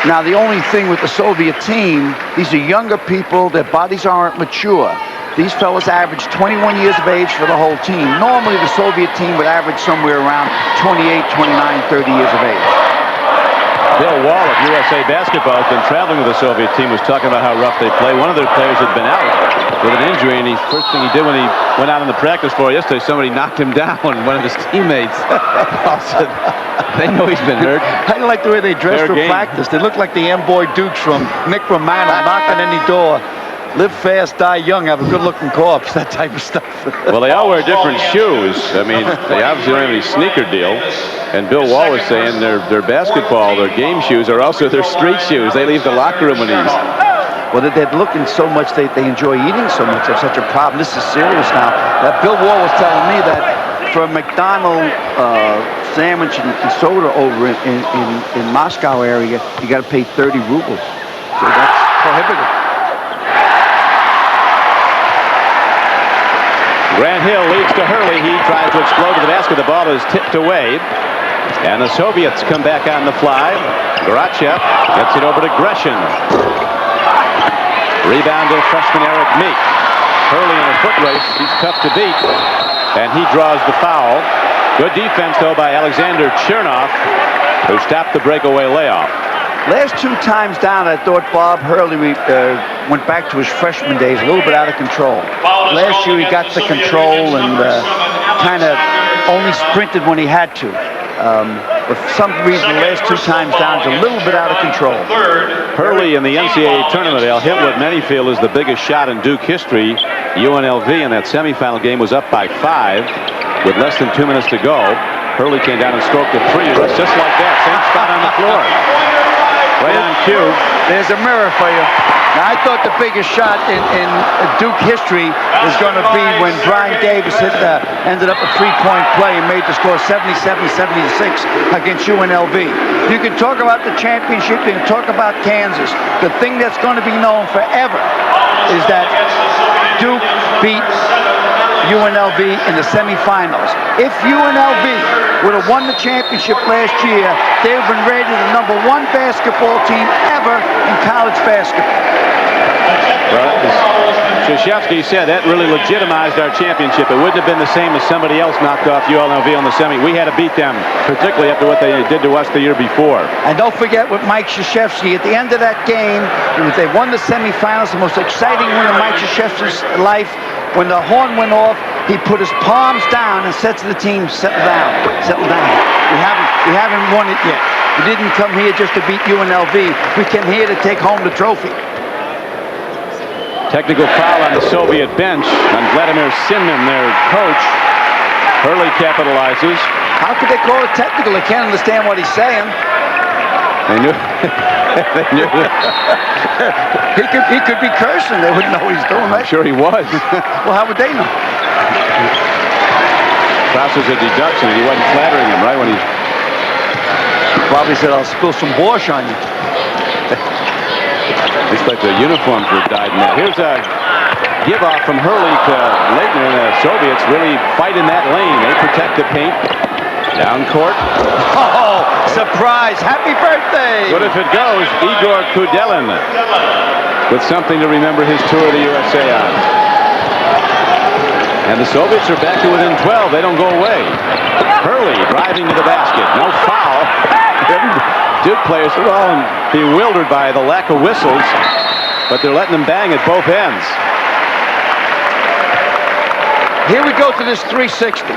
Now, the only thing with the Soviet team, these are younger people, their bodies aren't mature. These fellas average 21 years of age for the whole team. Normally, the Soviet team would average somewhere around 28, 29, 30 years of age. Bill Wall of USA Basketball has been traveling with the Soviet team, was talking about how rough they play. One of their players had been out with an injury, and the first thing he did when he went out on the practice floor yesterday, somebody knocked him down, one of his teammates. Said, they know he's been hurt. I like the way they dress for practice. They look like the M-Boy Dukes from Nick Romano, knocking any door. Live fast, die young, have a good-looking corpse, that type of stuff. Well, they all wear different shoes. I mean, they obviously don't have any sneaker deal. And Bill Wall was saying their basketball, their game shoes are also their street shoes. They leave the locker room in these. Well, they're looking so much, they enjoy eating so much. They have such a problem. This is serious now. Bill Wall was telling me that for a McDonald's sandwich and soda over in Moscow area, you got to pay 30 rubles. So that's prohibitive. Grant Hill leads to Hurley. He tries to explode to the basket. The ball is tipped away. And the Soviets come back on the fly. Garachev gets it over to Gresham. Rebound to freshman Eric Meek. Hurley in a foot race. He's tough to beat. And he draws the foul. Good defense, though, by Alexander Chernoff, who stopped the breakaway layoff. Last 2 times down, I thought Bob Hurley went back to his freshman days a little bit out of control. Last year he got the control and kind of only sprinted when he had to. But for some reason, the last 2 times down is a little bit out of control. Hurley in the NCAA tournament, they'll hit what many feel is the biggest shot in Duke history. UNLV in that semifinal game was up by 5 with less than 2 minutes to go. Hurley came down and stroked a 3. Just like that, same spot on the floor. Right on cue. There's a mirror for you. Now, I thought the biggest shot in Duke history is going to be when Brian Davis ended up a 3-point play and made the score 77-76 against UNLV. You can talk about the championship, you can talk about Kansas. The thing that's going to be known forever is that Duke beat UNLV in the semifinals. If UNLV would have won the championship last year, they would have been rated the #1 basketball team ever in college basketball. Well, as Krzyzewski said, that really legitimized our championship. It wouldn't have been the same as somebody else knocked off UNLV on the semi. We had to beat them, particularly after what they did to us the year before. And don't forget with Mike Krzyzewski, at the end of that game, they won the semifinals, the most exciting win of Mike Krzyzewski's life. When the horn went off, he put his palms down and said to the team, settle down, settle down. We haven't won it yet. We didn't come here just to beat UNLV. We came here to take home the trophy. Technical foul on the Soviet bench on Vladimir Sinman, their coach. Hurley capitalizes. How could they call it technical? They can't understand what he's saying. They knew. They knew. He could be cursing. They wouldn't know what he's doing, right? I'm sure he was. Well, how would they know? Process a deduction, and he wasn't flattering him, right? When he probably said, "I'll spill some borscht on you." Looks like the uniforms were dyed in that. Here's a give-off from Hurley to Leitner, and the Soviets really fight in that lane. They protect the paint. Down court. Oh, surprise! Happy birthday! Good if it goes. Igor Kudelin with something to remember his tour of the USA on. And the Soviets are back to within 12. They don't go away. Hurley driving to the basket. No foul. Duke players are all bewildered by the lack of whistles, but they're letting them bang at both ends. Here we go to this 360.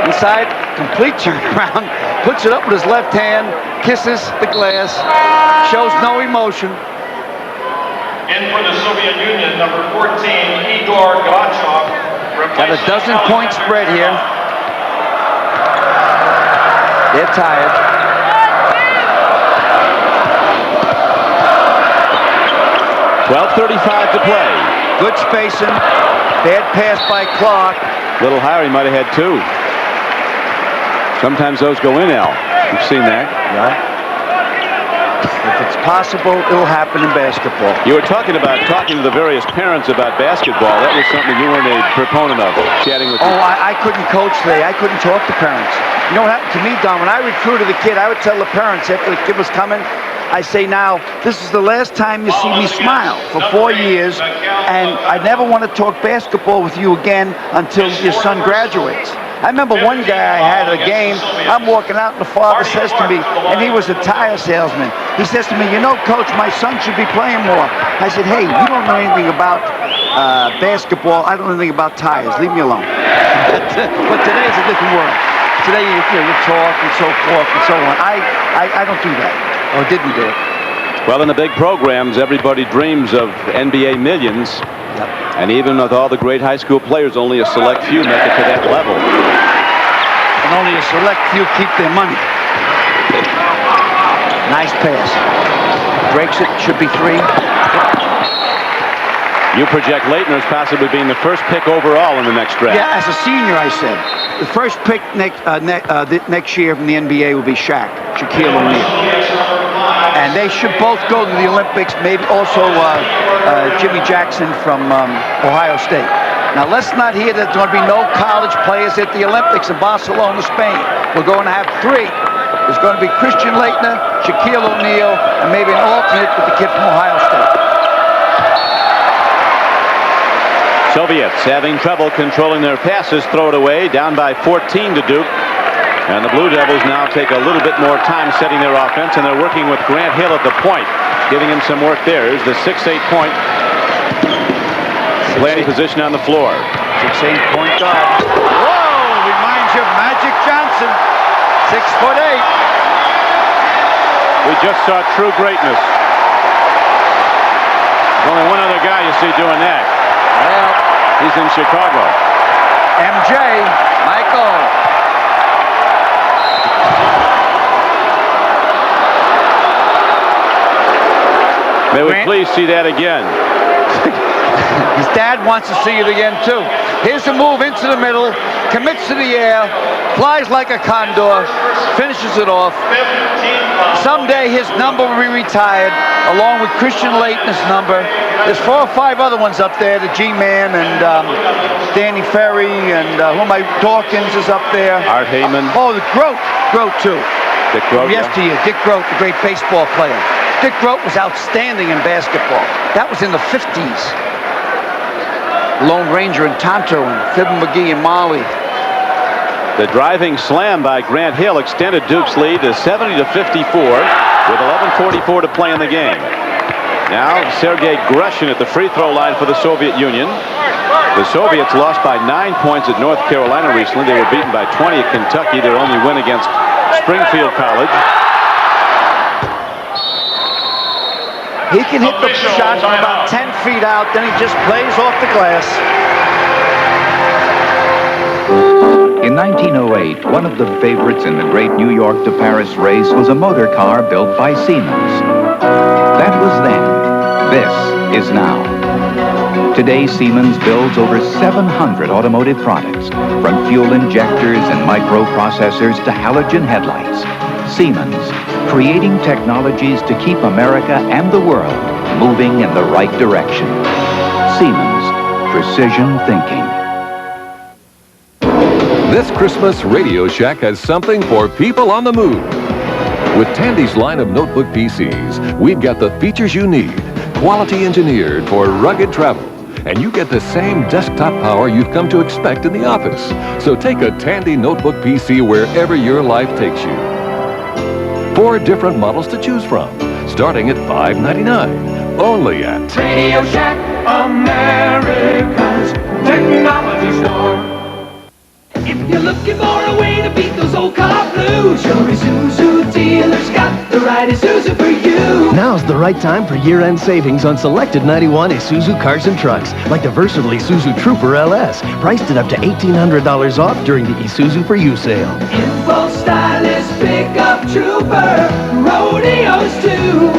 Inside, complete turnaround, puts it up with his left hand, kisses the glass, shows no emotion. In for the Soviet Union, number 14, Igor Gachov. Got a 12-point spread here. They're tired. .12:35 to play. Good spacing. Bad pass by Clark. Little higher, he might have had 2. Sometimes those go in, Al. You've seen that. Right. If it's possible, it'll happen in basketball. You were talking to the various parents about basketball. That was something you weren't a proponent of, chatting with Oh, I couldn't coach today. I couldn't talk to parents. You know what happened to me, Don? When I recruited a kid, I would tell the parents after the kid was coming, I say, now, this is the last time you see me smile for 4 years, and I never want to talk basketball with you again until your son graduates. I remember one guy I had at a game, I'm walking out and the father says to me, and he was a tire salesman, he says to me, you know, coach, my son should be playing more. I said, hey, you don't know anything about basketball, I don't know anything about tires, leave me alone. But today's a different world. Today you talk and so forth and so on. I don't do that, or didn't do it. Well, in the big programs, everybody dreams of NBA millions. Yep. And even with all the great high school players, only a select few make it to that level. And only a select few keep their money. Nice pass. Breaks it, should be 3. You project Leitner as possibly being the first pick overall in the next draft. Yeah, as a senior, I said. The first pick next year from the NBA will be Shaquille O'Neal. And they should both go to the Olympics, maybe also Jimmy Jackson from Ohio State. Now, let's not hear that there's going to be no college players at the Olympics in Barcelona, Spain. We're going to have 3. There's going to be Christian Laettner, Shaquille O'Neal, and maybe an alternate with the kid from Ohio State. Soviets having trouble controlling their passes, throw it away, down by 14 to Duke. And the Blue Devils now take a little bit more time setting their offense, and they're working with Grant Hill at the point, giving him some work there. Here's the 6'8" point. Playing position on the floor. 6'8" point guard. Whoa! Reminds you of Magic Johnson. 6'8". We just saw true greatness. There's only one other guy you see doing that. Well, he's in Chicago. MJ, Michael. May we please see that again? His dad wants to see it again, too. Here's the move into the middle, commits to the air, flies like a condor, finishes it off. Someday his number will be retired, along with Christian Laettner's number. There's 4 or 5 other ones up there, the G-Man and Danny Ferry and Dawkins is up there. Art Heyman. Oh, the Grote too. Dick Grote, yesteryear, Dick Grote, the great baseball player. Dick Grote was outstanding in basketball. That was in the 50s. Lone Ranger and Tonto and Fibber McGee and Molly. The driving slam by Grant Hill extended Duke's lead to 70-54 with 11:44 to play in the game. Now Sergei Grushin at the free throw line for the Soviet Union. The Soviets lost by 9 points at North Carolina recently. They were beaten by 20 at Kentucky, their only win against Springfield College. He can hit the shot from about 10 feet out, then he just plays off the glass. In 1908, one of the favorites in the great New York to Paris race was a motor car built by Siemens. That was then. This is now. Today, Siemens builds over 700 automotive products, from fuel injectors and microprocessors to halogen headlights. Siemens, creating technologies to keep America and the world moving in the right direction. Siemens, precision thinking. This Christmas, Radio Shack has something for people on the move. With Tandy's line of notebook PCs, we've got the features you need, quality engineered for rugged travel, and you get the same desktop power you've come to expect in the office. So take a Tandy notebook PC wherever your life takes you. 4 different models to choose from, starting at $5.99, only at Radio Shack, America's technology store. If you're looking for a way to beat those old car blues, your Isuzu dealer's got the right Isuzu for you. Now's the right time for year-end savings on selected 91 Isuzu cars and trucks, like the versatile Isuzu Trooper LS, priced at up to $1,800 off during the Isuzu for You sale. Info stylish pickup trooper, rodeos too.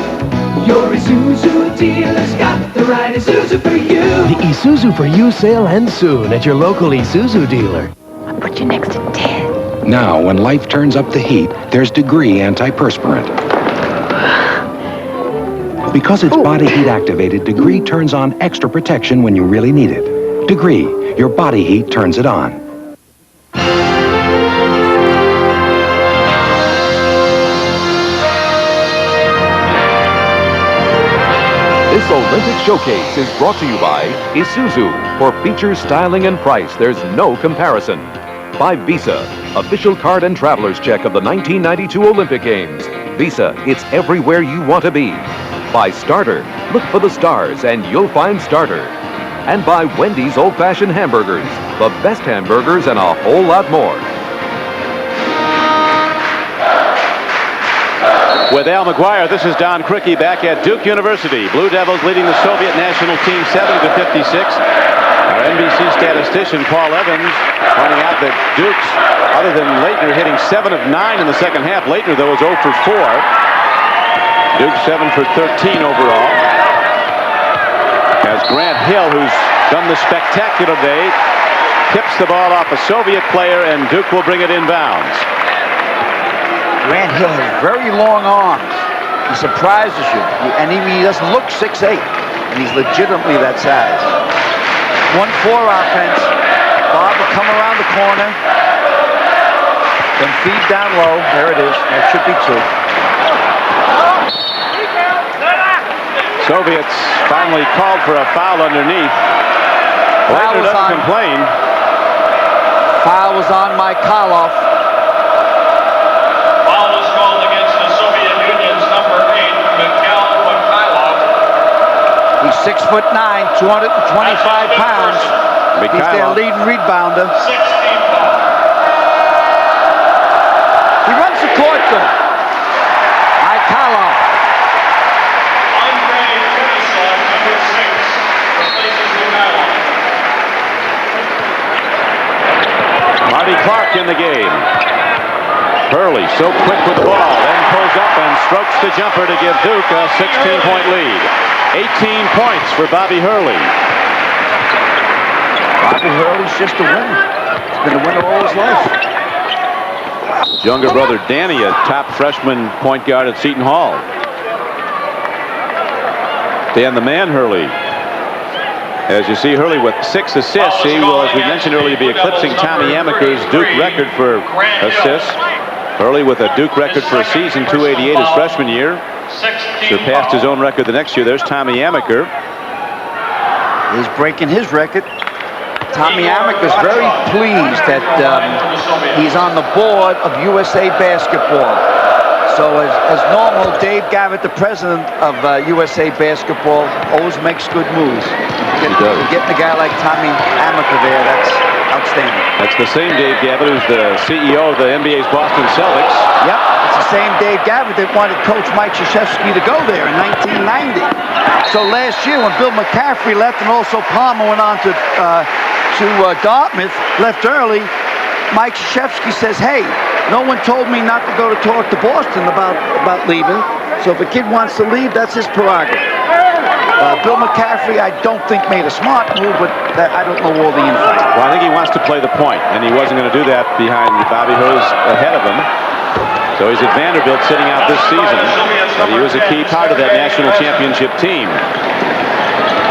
Your Isuzu dealer's got the right Isuzu for you. The Isuzu for You sale ends soon at your local Isuzu dealer. I'll put you next to Ted. Now, when life turns up the heat, there's Degree antiperspirant. Because it's body heat activated, Degree turns on extra protection when you really need it. Degree, your body heat turns it on. This Olympic Showcase is brought to you by Isuzu. For features, styling, and price, there's no comparison. By Visa, official card and traveler's check of the 1992 Olympic Games. Visa, it's everywhere you want to be. By Starter, look for the stars and you'll find Starter. And by Wendy's Old-Fashioned Hamburgers, the best hamburgers and a whole lot more. With Al McGuire, this is Don Criqui back at Duke University. Blue Devils leading the Soviet national team 70-56. Our NBC statistician, Paul Evans, pointing out that Duke's, other than Laettner, hitting 7 of 9 in the second half. Laettner, though, is 0 for 4. Duke 7 for 13 overall. As Grant Hill, who's done the spectacular day, tips the ball off a Soviet player, and Duke will bring it inbounds. Grant Hill has very long arms. He surprises you. And he doesn't look 6'8", and he's legitimately that size. 1-4 offense. Bob will come around the corner. Then feed down low. There it is. That should be 2. Soviets finally called for a foul underneath. Leitner doesn't complain. Foul was on Mikhailov. Foul was called against the Soviet Union's number 8, Mikhail Mikhailov. He's 6'9", 225 pounds. He's their leading rebounder. 16 foul. He runs the court though. Mikhailov. Marty Clark in the game. Hurley so quick with the ball, then pulls up and strokes the jumper to give Duke a 16-point lead. 18 points for Bobby Hurley. Bobby Hurley's just a winner. He's been a winner all his life. His younger brother Danny, a top freshman point guard at Seton Hall. Dan the Man Hurley. As you see, Hurley with 6 assists. He will, as we mentioned earlier, be eclipsing Tommy Amaker's Duke record for assists. Hurley with a Duke record for a season, 288 his freshman year. Surpassed his own record the next year. There's Tommy Amaker. He's breaking his record. Tommy Amaker's very pleased that he's on the board of USA Basketball. So as normal, Dave Gavitt, the president of USA Basketball, always makes good moves. Getting a guy like Tommy Amaker there, that's outstanding. That's the same Dave Gavitt who's the CEO of the NBA's Boston Celtics. Yep, it's the same Dave Gavitt that wanted Coach Mike Krzyzewski to go there in 1990. So last year when Bill McCaffrey left and also Palmer went on to Dartmouth, left early, Mike Krzyzewski says, hey, no one told me not to go to talk to Boston about leaving. So if a kid wants to leave, that's his prerogative. Bill McCaffrey, I don't think made a smart move, but I don't know all the info. Well, I think he wants to play the point, and he wasn't going to do that behind Bobby Hurley's ahead of him. So he's at Vanderbilt sitting out this season, but he was a key part of that national championship team.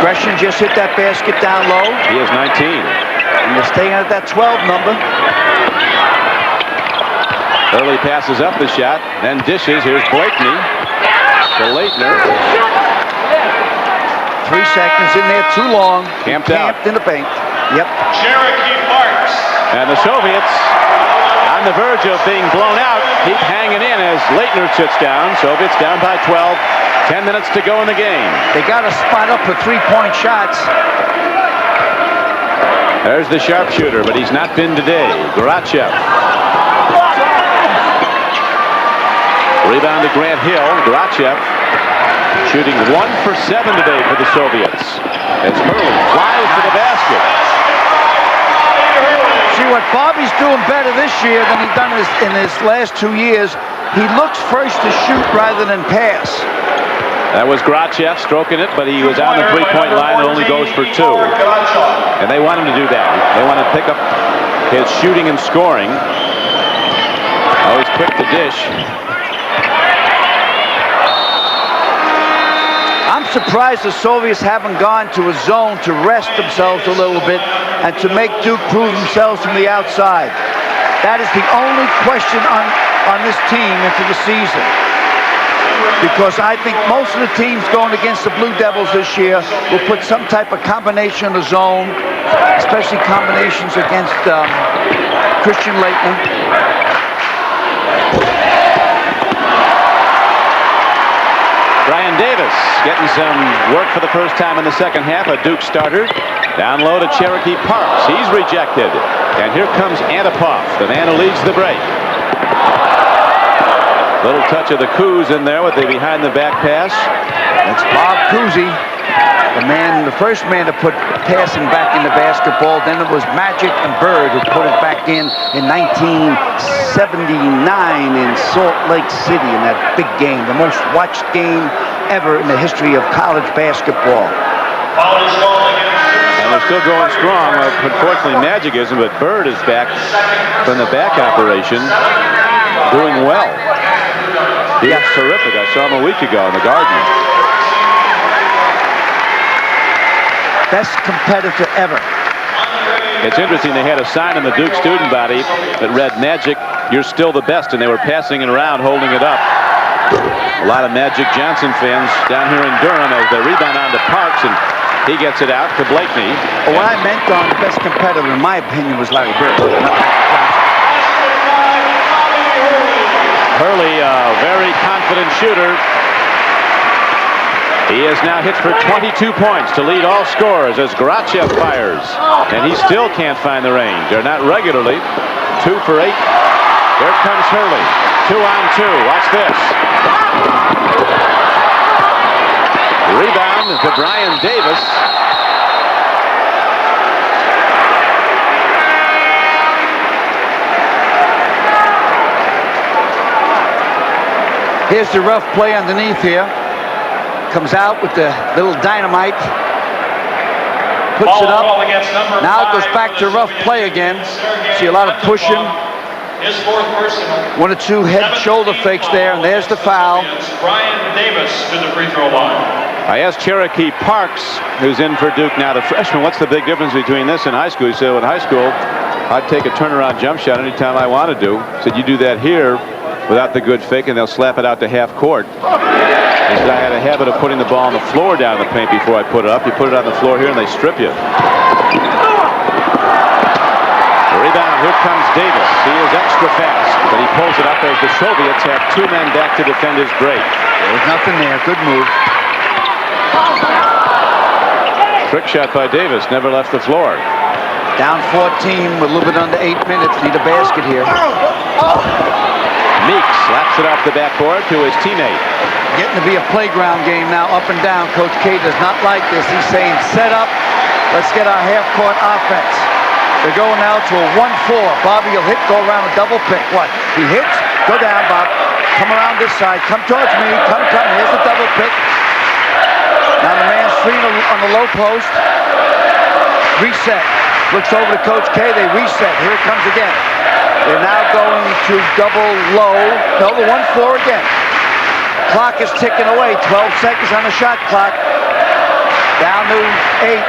Gresham just hit that basket down low. He is 19. And they're staying at that 12 number. Hurley passes up the shot, then dishes. Here's Blakeney to Leitner. 3 seconds in there, too long. Camped out. In the paint. Yep. Cherokee Parks. And the Soviets on the verge of being blown out. Keep hanging in as Leitner sits down. Soviets down by 12. 10 minutes to go in the game. They got to spot up for 3-point shots. There's the sharpshooter, but he's not been today. Garachev. Rebound to Grant Hill. Garachev shooting 1 for 7 today for the Soviets. As Hurley flies to the basket. See what Bobby's doing better this year than he's done in his last 2 years. He looks first to shoot rather than pass. That was Garachev stroking it, but he was on the 3-point line and only goes for 2. And they want him to do that. They want to pick up his shooting and scoring. Always quick to dish. I'm surprised the Soviets haven't gone to a zone to rest themselves a little bit and to make Duke prove themselves from the outside. That is the only question on this team into the season. Because I think most of the teams going against the Blue Devils this year will put some type of combination in the zone, especially combinations against Christian Leitner. Brian Davis getting some work for the first time in the second half. A Duke starter. Down low to Cherokee Parks. He's rejected. And here comes Antipov, the man who leads the break. Little touch of the Coos in there with the behind-the-back pass. That's Bob Cousy, the first man to put passing back into basketball. Then it was Magic and Bird who put it back in 1979 in Salt Lake City in that big game, the most watched game ever in the history of college basketball. And they're still going strong. Unfortunately, Magic isn't, but Bird is back from the back operation, doing well. He's terrific. I saw him a week ago in the Garden. Best competitor ever. It's interesting, they had a sign in the Duke student body that read Magic, you're still the best, and they were passing it around, holding it up. A lot of Magic Johnson fans down here in Durham as they rebound on to Parks, and he gets it out to Blakeney. Well, what I meant on the best competitor, in my opinion, was Larry Bird. Hurley, a very confident shooter. He has now hit for 22 points to lead all scorers as Garachev fires. And he still can't find the range. They're not regularly. 2 for 8. Here comes Hurley. 2 on 2. Watch this. Rebound to Brian Davis. Here's the rough play underneath here. Comes out with the little dynamite. Puts it up. Now it goes back to rough play again. See a lot of pushing. His 4th personal. 1 or 2 head shoulder fakes there, and there's the foul. Brian Davis to the free throw line. I asked Cherokee Parks, who's in for Duke now, the freshman, what's the big difference between this and high school? He said, well, in high school, I'd take a turnaround jump shot anytime I wanted to. He said, you do that here without the good fake, and they'll slap it out to half court. He said, I had a habit of putting the ball on the floor down in the paint before I put it up. You put it on the floor here, and they strip you. The rebound, here comes Davis. He is extra fast, but he pulls it up as the Soviets have 2 men back to defend his break. There's nothing there. Good move. Trick shot by Davis, never left the floor. Down 14 with a little bit under 8 minutes. Need a basket here. Meek slaps it off the backboard to his teammate. Getting to be a playground game now, up and down. Coach K does not like this. He's saying, set up. Let's get our half-court offense. They're going now to a 1-4. Bobby will hit, go around a double pick. What? He hits, go down, Bob. Come around this side. Come towards me. Come. Here's the double pick. Now the man's free on the low post. Reset. Looks over to Coach K. They reset. Here it comes again. They're now going to double low. No, the 1-4 again. Clock is ticking away. 12 seconds on the shot clock. Down to 8.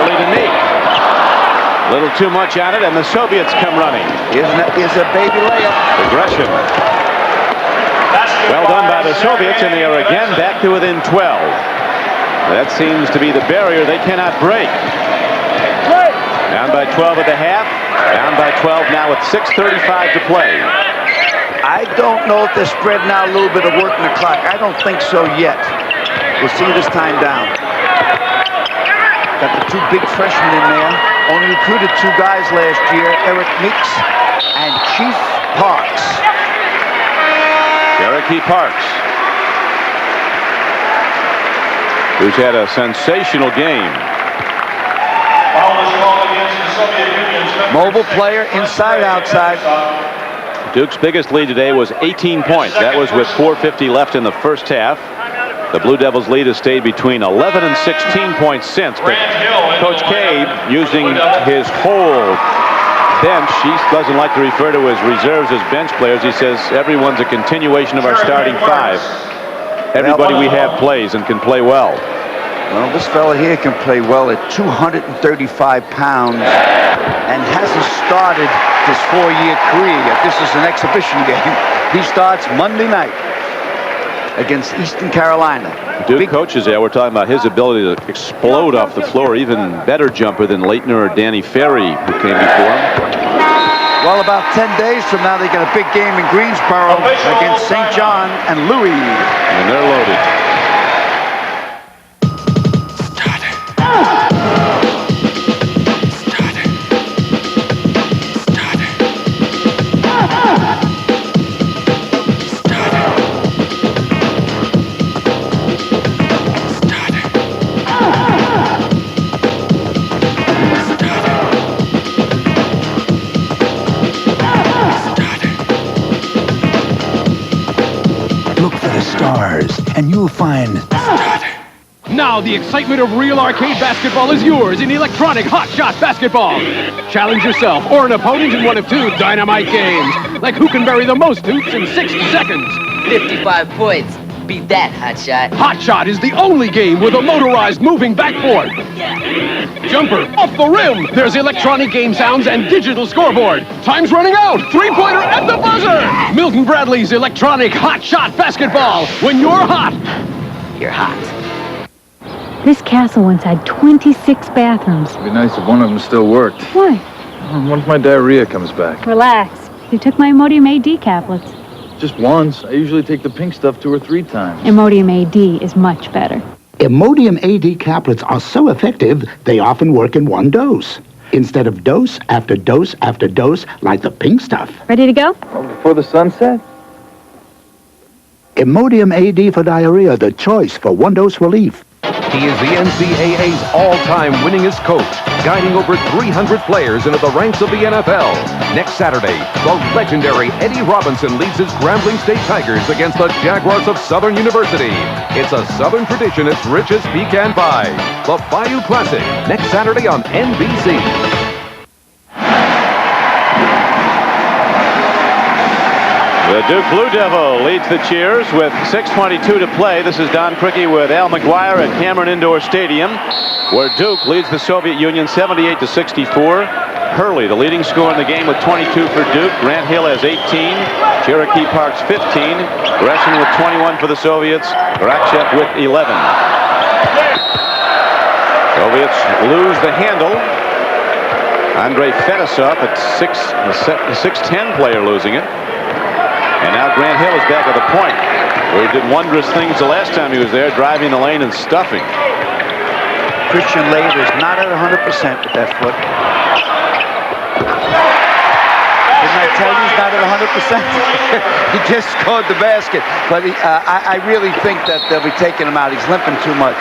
Early to Meek. A little too much on it, and the Soviets come running. Is a baby layup. Aggression. Well done by the Soviets, and they are again back to within 12. That seems to be the barrier they cannot break. Down by 12 at the half. Down by 12 now with 6:35 to play. I don't know if they're spreading out a little bit of work in the clock. I don't think so yet. We'll see this time down. Got the 2 big freshmen in there. Only recruited 2 guys last year, Eric Meeks and Chief Parks. Cherokee Parks, who's had a sensational game. Mobile player, inside, outside. Duke's biggest lead today was 18 points. That was with 4:50 left in the first half. The Blue Devils' lead has stayed between 11 and 16 points since. But Coach K, using his whole bench, he doesn't like to refer to his reserves as bench players. He says everyone's a continuation of our starting 5. Everybody we have plays and can play well. Well, this fella here can play well at 235 pounds and hasn't started his 4-year career yet. This is an exhibition game. He starts Monday night against Eastern Carolina. Duke coaches there. We're talking about his ability to explode off the floor. Even better jumper than Leitner or Danny Ferry, who came before him. Well, about 10 days from now, they get a big game in Greensboro against St. John and Louis. And they're loaded. And you'll find... Now the excitement of real arcade basketball is yours in electronic Hot Shot Basketball. Challenge yourself or an opponent in one of 2 dynamite games, like who can bury the most hoops in 60 seconds. 55 points. beat that, Hotshot. Hotshot is the only game with a motorized moving backboard. Jumper off the rim. There's electronic game sounds and digital scoreboard. Time's running out. Three-pointer at the buzzer. Milton Bradley's electronic Hotshot basketball. When you're hot, you're hot. This castle once had 26 bathrooms. It'd be nice if one of them still worked. Why? What if my diarrhea comes back? Relax. You took my Imodium AD caplets. Just once. I usually take the pink stuff 2 or 3 times. Imodium AD is much better. Imodium AD caplets are so effective, they often work in one dose. Instead of dose after dose after dose, like the pink stuff. Ready to go? Before the sunset? Imodium AD for diarrhea, the choice for one-dose relief. He is the NCAA's all-time winningest coach, guiding over 300 players into the ranks of the NFL. Next Saturday, the legendary Eddie Robinson leads his Grambling State Tigers against the Jaguars of Southern University. It's a Southern tradition as rich as pecan pie. The Bayou Classic, next Saturday on NBC. The Duke Blue Devil leads the cheers with 6:22 to play. This is Don Criqui with Al McGuire at Cameron Indoor Stadium, where Duke leads the Soviet Union 78-64. Hurley, the leading scorer in the game, with 22 for Duke. Grant Hill has 18. Cherokee Park's 15. Gresham with 21 for the Soviets. Rakshev with 11. Soviets lose the handle. Andrei Fetisov at 6'10" player losing it. And now Grant Hill is back at the point, where he did wondrous things the last time he was there, driving the lane and stuffing. Christian Laettner is not at 100% with that foot. Didn't I tell you he's not at 100%? He just scored the basket. But I really think that they'll be taking him out. He's limping too much.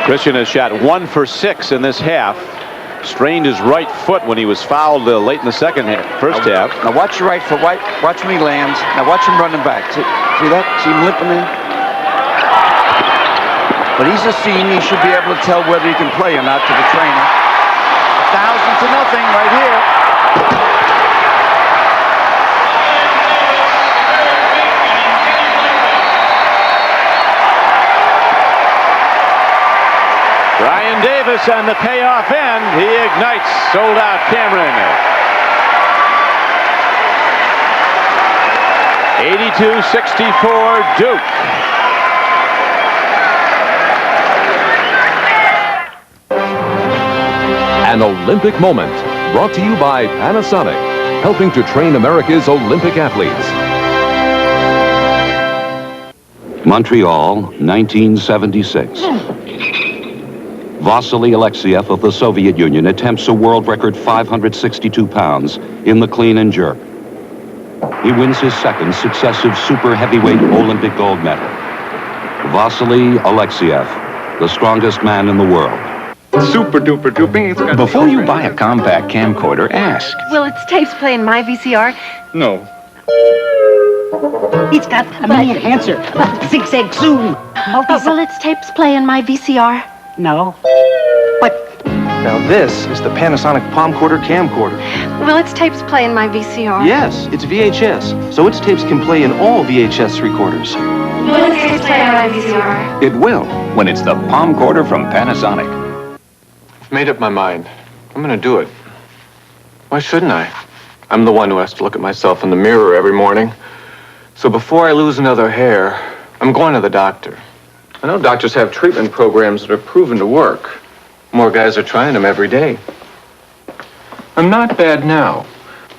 Christian has shot 1 for 6 in this half. Strained his right foot when he was fouled late in the first half. Now watch your right foot. Watch when he lands. Now watch him running back. See that? See him limping in? But he's a senior. He should be able to tell whether he can play or not to the trainer. 1,000 to nothing right here. Brian Davis on the payoff end. He ignites. Sold out Cameron. 82-64 Duke. An Olympic moment, brought to you by Panasonic, helping to train America's Olympic athletes. Montreal, 1976. Vasily Alexiev of the Soviet Union attempts a world record 562 pounds in the clean and jerk. He wins his second successive super heavyweight Olympic gold medal. Vasily Alexiev, the strongest man in the world. Super duper duper. Before you buy a compact camcorder, ask. Will its tapes play in my VCR? No. It's got a mini enhancer, zigzag zoom. Will its tapes play in my VCR? No. What? Now this is the Panasonic Palmcorder camcorder. Will its tapes play in my VCR? Yes, it's VHS, so its tapes can play in all VHS recorders. Will its tapes play in my VCR? It will, when it's the Palmcorder from Panasonic. I've made up my mind. I'm gonna do it. Why shouldn't I? I'm the one who has to look at myself in the mirror every morning. So before I lose another hair, I'm going to the doctor. I know doctors have treatment programs that are proven to work. More guys are trying them every day. I'm not bad now,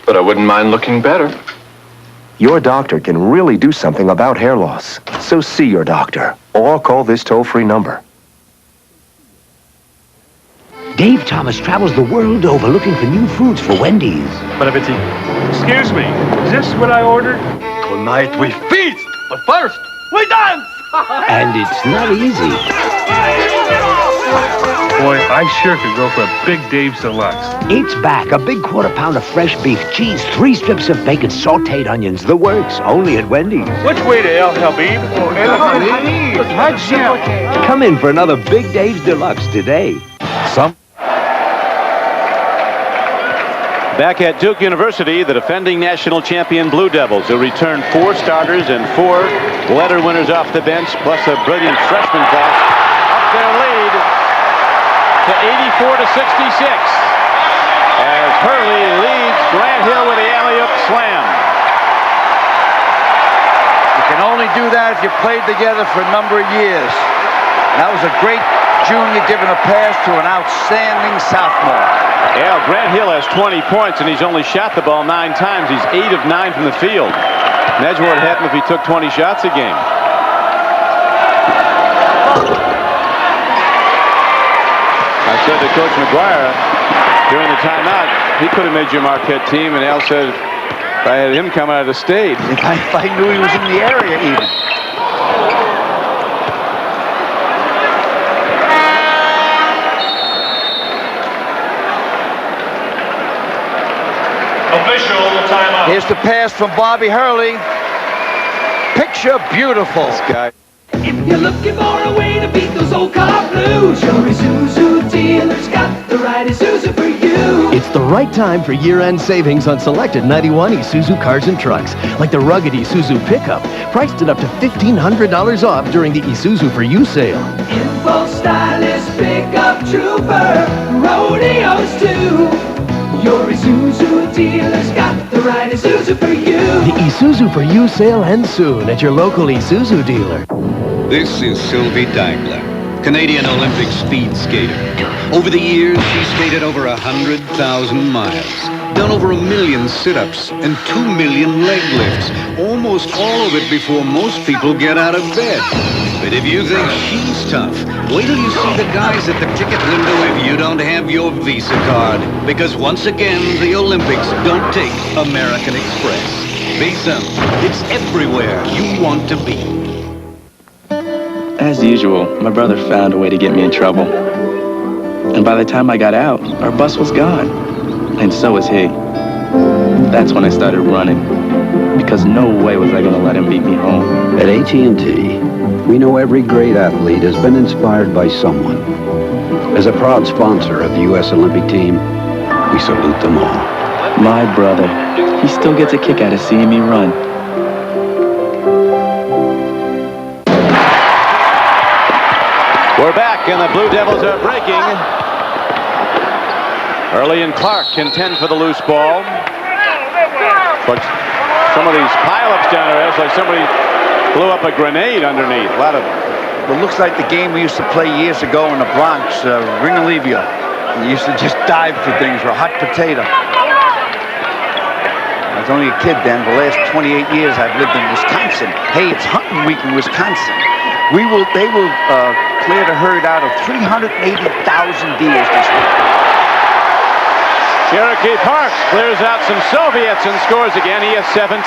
but I wouldn't mind looking better. Your doctor can really do something about hair loss. So see your doctor, or call this toll-free number. Dave Thomas travels the world over looking for new foods for Wendy's. But if it's excuse me, is this what I ordered? Tonight we Feast! But first, we dance! And it's not easy. Boy, I sure could go for a Big Dave's Deluxe. It's back. A big quarter-pound of fresh beef, cheese, 3 strips of bacon, sauteed onions. The works, only at Wendy's. Which way to El Habib? Come in for another Big Dave's Deluxe today. Back at Duke University, the defending national champion Blue Devils, who returned 4 starters and 4 letter winners off the bench, plus a brilliant freshman class, up their lead to 84-66 as Hurley leads Grant Hill with the alley-oop slam. You can only do that if you played together for a number of years. That was a great junior giving a pass to an outstanding sophomore. Yeah, Grant Hill has 20 points, and he's only shot the ball 9 times. He's 8 of 9 from the field. Imagine what would happen if he took 20 shots a game. I said to Coach McGuire during the timeout, he could have made your Marquette team, and Al said, if I had him come out of the state. If I knew he was in the area even. Official timeout. Here's the pass from Bobby Hurley. Picture beautiful. This guy. If you're looking for a way to beat those old car blues, your Isuzu dealer's got the right Isuzu for you. It's the right time for year-end savings on selected 91 Isuzu cars and trucks, like the rugged Isuzu pickup, priced at up to $1,500 off during the Isuzu for You sale. Info stylish pickup trooper, rodeos too. Your Isuzu dealer's got the right Isuzu for you. The Isuzu for You sale ends soon at your local Isuzu dealer. This is Sylvie Dangler, Canadian Olympic speed skater. Over the years, she skated over 100,000 miles, done over 1 million sit-ups and 2 million leg lifts, almost all of it before most people get out of bed. But if you think she's tough, wait till you see the guys at the ticket window if you don't have your Visa card. Because once again, the Olympics don't take American Express. Visa, it's everywhere you want to be. As usual, my brother found a way to get me in trouble. And by the time I got out, our bus was gone. And so was he. That's when I started running. Because no way was I going to let him beat me home. At AT&T, we know every great athlete has been inspired by someone. As a proud sponsor of the U.S. Olympic team, we salute them all. My brother, he still gets a kick out of seeing me run. We're back, and the Blue Devils are breaking. Hurley and Clark contend for the loose ball. But some of these pileups down there, it's like somebody blew up a grenade underneath. A lot of It looks like the game we used to play years ago in the Bronx, Ring-a-Levia. We used to just dive for things, or hot potato. I was only a kid then. The last 28 years I've lived in Wisconsin. Hey, it's hunting week in Wisconsin. They will clear the herd out of 380,000 deers this week. Cherokee Parks clears out some Soviets and scores again. He has 17.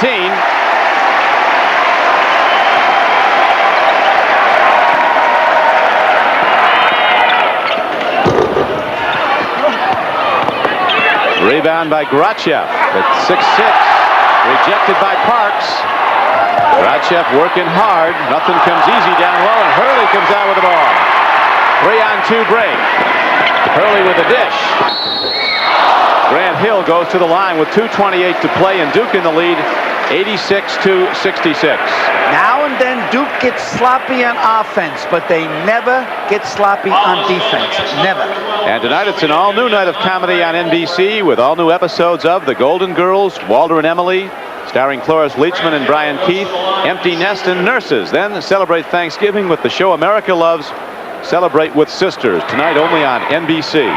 Rebound by Grachev at 6'6". Rejected by Parks. Grachev working hard. Nothing comes easy down low, and Hurley comes out with the ball. 3-on-2 break. Hurley with the dish. Grant Hill goes to the line with 2:28 to play, and Duke in the lead, 86-66. Now and then Duke gets sloppy on offense, but they never get sloppy on defense. Never. And tonight it's an all-new night of comedy on NBC with all new episodes of The Golden Girls, Walter and Emily, starring Cloris Leachman and Brian Keith, Empty Nest, and Nurses. Then celebrate Thanksgiving with the show America Loves, Celebrate with Sisters, tonight only on NBC.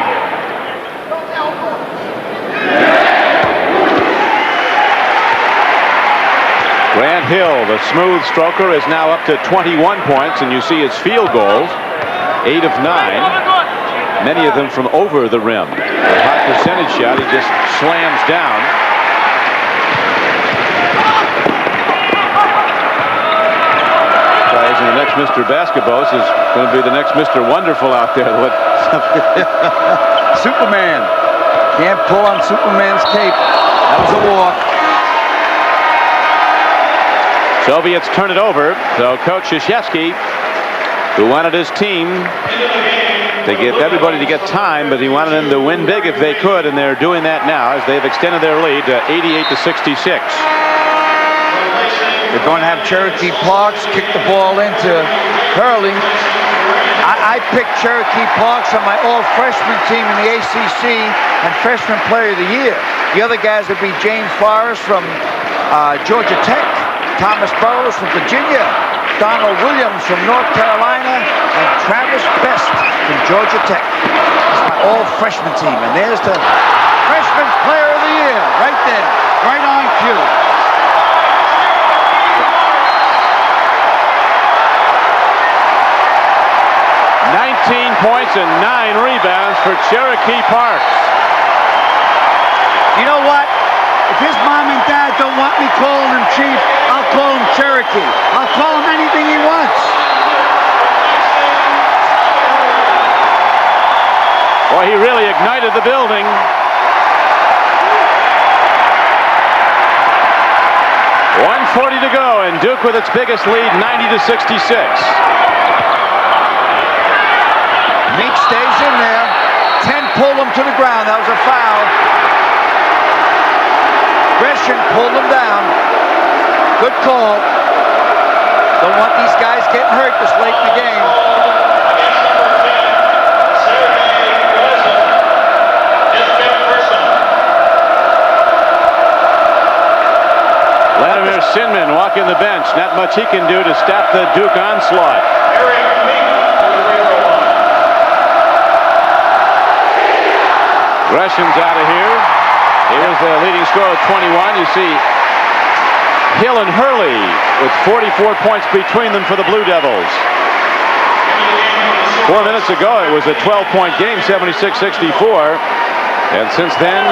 Grant Hill, the smooth stroker, is now up to 21 points, and you see his field goals, 8 of 9, many of them from over the rim. A high percentage shot, he just slams down. And the next Mr. Basketballs is going to be the next Mr. Wonderful out there. Superman. Can't pull on Superman's cape. That was a walk. Soviets turn it over. So Coach Krzyzewski, who wanted his team to get everybody to get time, but he wanted them to win big if they could, and they're doing that now as they've extended their lead to 88-66. They're going to have Cherokee Parks kick the ball into Hurley. I picked Cherokee Parks on my all-freshman team in the ACC and Freshman Player of the Year. The other guys would be James Forrest from Georgia Tech, Thomas Burrows from Virginia, Donald Williams from North Carolina, and Travis Best from Georgia Tech. That's my all-freshman team, and there's the Freshman Player of the Year right there, right on cue. 19 points and 9 rebounds for Cherokee Parks. You know what? If his mom and dad don't want me calling him Chief, I'll call him Cherokee. I'll call him anything he wants. Boy, he really ignited the building. .140 to go, and Duke with its biggest lead, 90-66. Meek stays in there. 10 pulled him to the ground. That was a foul. Gresham pulled him down. Good call. Don't want these guys getting hurt this late in the game. Vladimir Sinman walking the bench. Not much he can do to stop the Duke onslaught. Gresham's out of here. He was the leading scorer with 21. You see Hill and Hurley with 44 points between them for the Blue Devils. 4 minutes ago, it was a 12-point game, 76-64. And since then,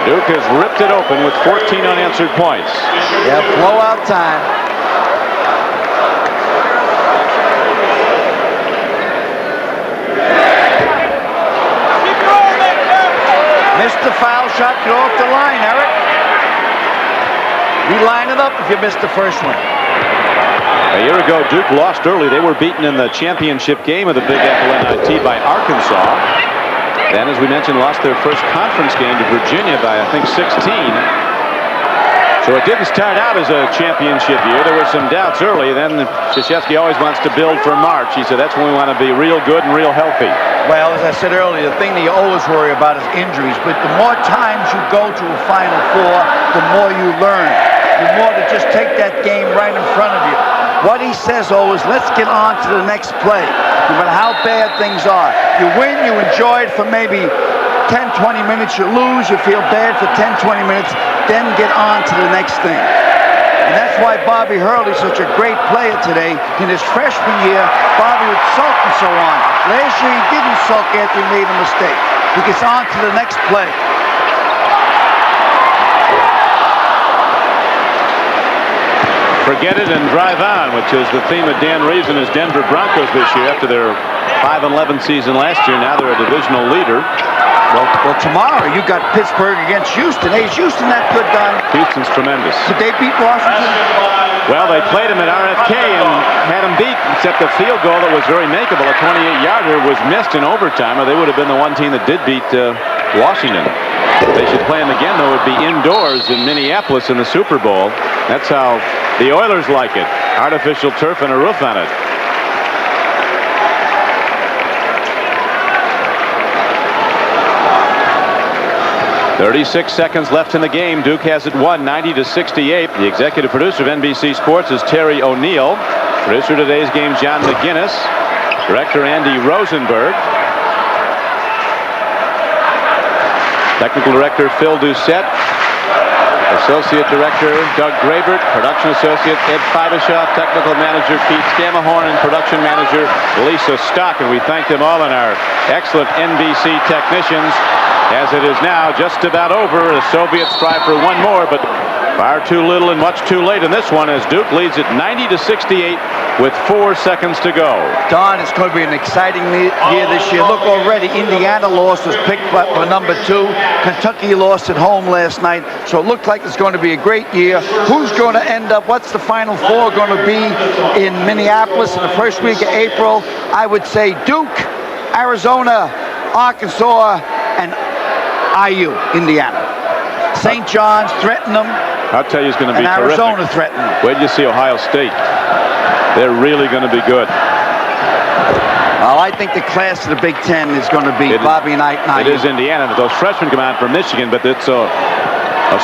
Duke has ripped it open with 14 unanswered points. Yeah, blowout time. Missed the foul shot, go off the line, Eric. Reline it up if you missed the first one. A year ago, Duke lost early. They were beaten in the championship game of the Big Apple NIT by Arkansas. Then, as we mentioned, lost their first conference game to Virginia by, I think, 16. So it didn't start out as a championship year. There were some doubts early. Then Krzyzewski always wants to build for March. He said that's when we want to be real good and real healthy. Well, as I said earlier, the thing that you always worry about is injuries. But the more times you go to a Final Four, the more you learn. The more to just take that game right in front of you. What he says always, let's get on to the next play. No matter how bad things are. You win, you enjoy it for maybe 10, 20 minutes. You lose, you feel bad for 10, 20 minutes. Then get on to the next thing. And that's why Bobby Hurley's such a great player today. In his freshman year, Bobby would sulk and so on. Last year, he didn't sulk after he made a mistake. He gets on to the next play. Forget it and drive on, which is the theme of Dan Reeves and his Denver Broncos this year. After their 5-11 season last year, now they're a divisional leader. Well, tomorrow you got Pittsburgh against Houston. Hey, is Houston that good, Don? Houston's tremendous. Did they beat Washington? Well, they played him at RFK and had him beat, except the field goal that was very makeable, a 28-yarder, was missed in overtime, or they would have been the one team that did beat Washington. If they should play him again, though, it would be indoors in Minneapolis in the Super Bowl. That's how the Oilers like it. Artificial turf and a roof on it. .36 seconds left in the game. Duke has it won 90-68. The executive producer of NBC Sports is Terry O'Neill. Producer of today's game, John McGinnis. Director Andy Rosenberg. Technical Director Phil Doucette. Associate Director Doug Grabert. Production Associate Ed Fideshoff. Technical Manager Pete Stamahorn. And Production Manager Lisa Stock. And we thank them all and our excellent NBC technicians. As it is now just about over, the Soviets strive for one more, but far too little and much too late in this one as Duke leads it 90-68 with 4 seconds to go. Don, it's going to be an exciting year this year. Look, already Indiana lost, was picked up for number 2. Kentucky lost at home last night, so it looked like it's going to be a great year. Who's going to end up? What's the Final Four going to be in Minneapolis in the first week of April? I would say Duke, Arizona, Arkansas, and IU, Indiana. St. John's threatened them. I'll tell you, it's going to be and terrific. Arizona threatened them. Wait till you see Ohio State. They're really going to be good. Well, I think the class of the Big Ten is going to be Bobby Knight and It is Indiana. Those freshmen come out from Michigan, but it's a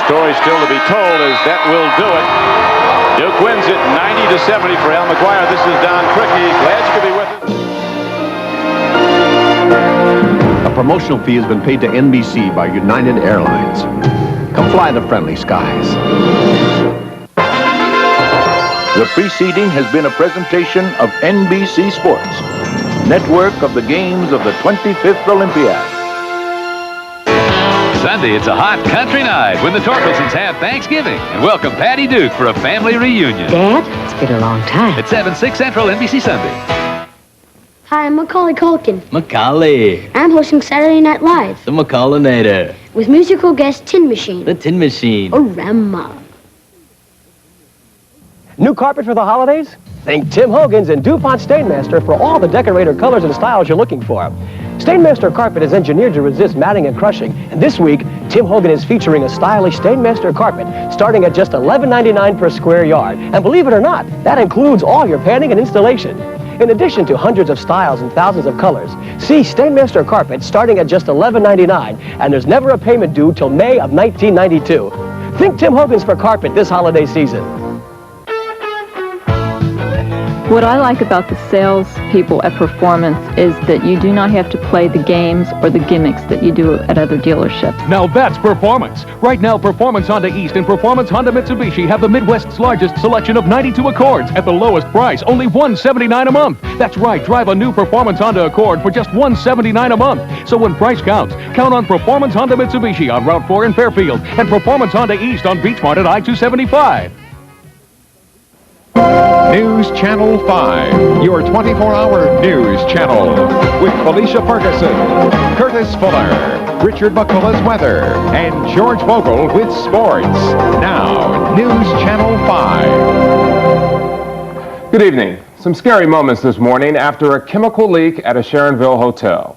story still to be told as that will do it. Duke wins it 90-70 for Al McGuire. This is Don Crickey. Glad you could be with us. A promotional fee has been paid to NBC by United Airlines. Come fly the friendly skies. The preceding has been a presentation of NBC Sports, network of the games of the 25th Olympiad. Sunday, it's a hot country night when the Torkelsons have Thanksgiving and welcome Patty Duke for a family reunion. Dad, it's been a long time. At 7/6 Central, NBC Sunday. Hi, I'm Macaulay Culkin. Macaulay. I'm hosting Saturday Night Live The Macaulay-nator. with musical guest Tin Machine. The Tin Machine. Orama. New carpet for the holidays? Think Tim Hogan's and DuPont Stainmaster for all the decorator colors and styles you're looking for. Stainmaster carpet is engineered to resist matting and crushing. And this week, Tim Hogan is featuring a stylish Stainmaster carpet starting at just $11.99 per square yard. And believe it or not, that includes all your painting and installation. In addition to hundreds of styles and thousands of colors, see Stainmaster carpet starting at just $11.99, and there's never a payment due till May of 1992. Think Tim Hogan's for carpet this holiday season. What I like about the sales people at Performance is that you do not have to play the games or the gimmicks that you do at other dealerships. Now that's performance. Right now, Performance Honda East and Performance Honda Mitsubishi have the Midwest's largest selection of 92 Accords at the lowest price, only $179 a month. That's right, drive a new Performance Honda Accord for just $179 a month. So when price counts, count on Performance Honda Mitsubishi on Route 4 in Fairfield and Performance Honda East on Beachmont at I-275. News Channel 5, your 24-hour news channel, with Felicia Ferguson, Curtis Fuller, Richard McCullough's weather, and George Vogel with sports. Now, News Channel 5. Good evening. Some scary moments this morning after a chemical leak at a Sharonville hotel.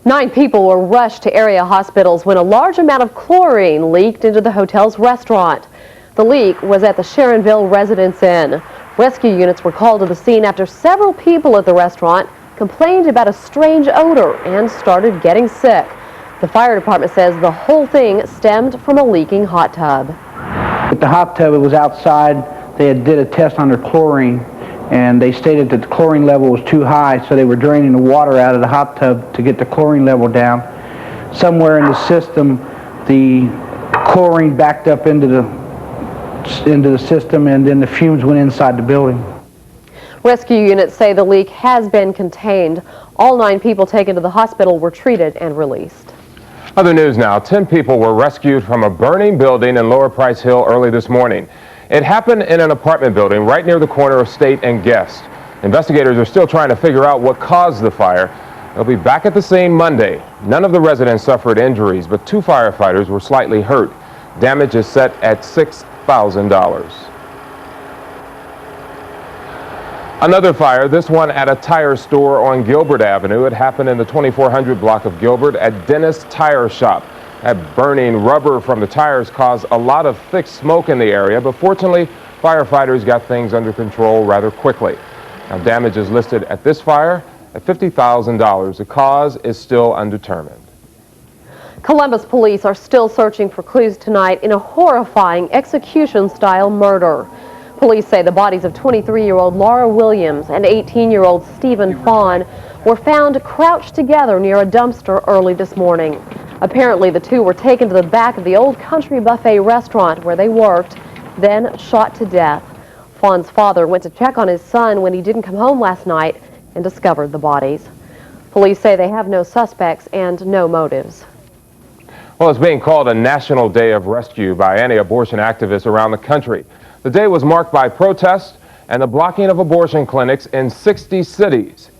9 people were rushed to area hospitals when a large amount of chlorine leaked into the hotel's restaurant. The leak was at the Sharonville Residence Inn. Rescue units were called to the scene after several people at the restaurant complained about a strange odor and started getting sick. The fire department says the whole thing stemmed from a leaking hot tub. With the hot tub, it was outside. They did a test under chlorine, and they stated that the chlorine level was too high, so they were draining the water out of the hot tub to get the chlorine level down. Somewhere in the system, the chlorine backed up into the system, and then the fumes went inside the building. Rescue units say the leak has been contained. All 9 people taken to the hospital were treated and released. Other news now. 10 people were rescued from a burning building in Lower Price Hill early this morning. It happened in an apartment building right near the corner of State and Guest. Investigators are still trying to figure out what caused the fire. They'll be back at the scene Monday. None of the residents suffered injuries, but 2 firefighters were slightly hurt. Damage is set at $6,000. Another fire, this one at a tire store on Gilbert Avenue. It happened in the 2400 block of Gilbert at Dennis Tire Shop. That burning rubber from the tires caused a lot of thick smoke in the area, but fortunately, firefighters got things under control rather quickly. Now, damage is listed at this fire at $50,000. The cause is still undetermined. Columbus police are still searching for clues tonight in a horrifying execution-style murder. Police say the bodies of 23-year-old Laura Williams and 18-year-old Stephen Fawn were found crouched together near a dumpster early this morning. Apparently, the two were taken to the back of the Old Country Buffet restaurant where they worked, then shot to death. Fawn's father went to check on his son when he didn't come home last night and discovered the bodies. Police say they have no suspects and no motives. Well, it's being called a National Day of Rescue by anti-abortion activists around the country. The day was marked by protests and the blocking of abortion clinics in 60 cities.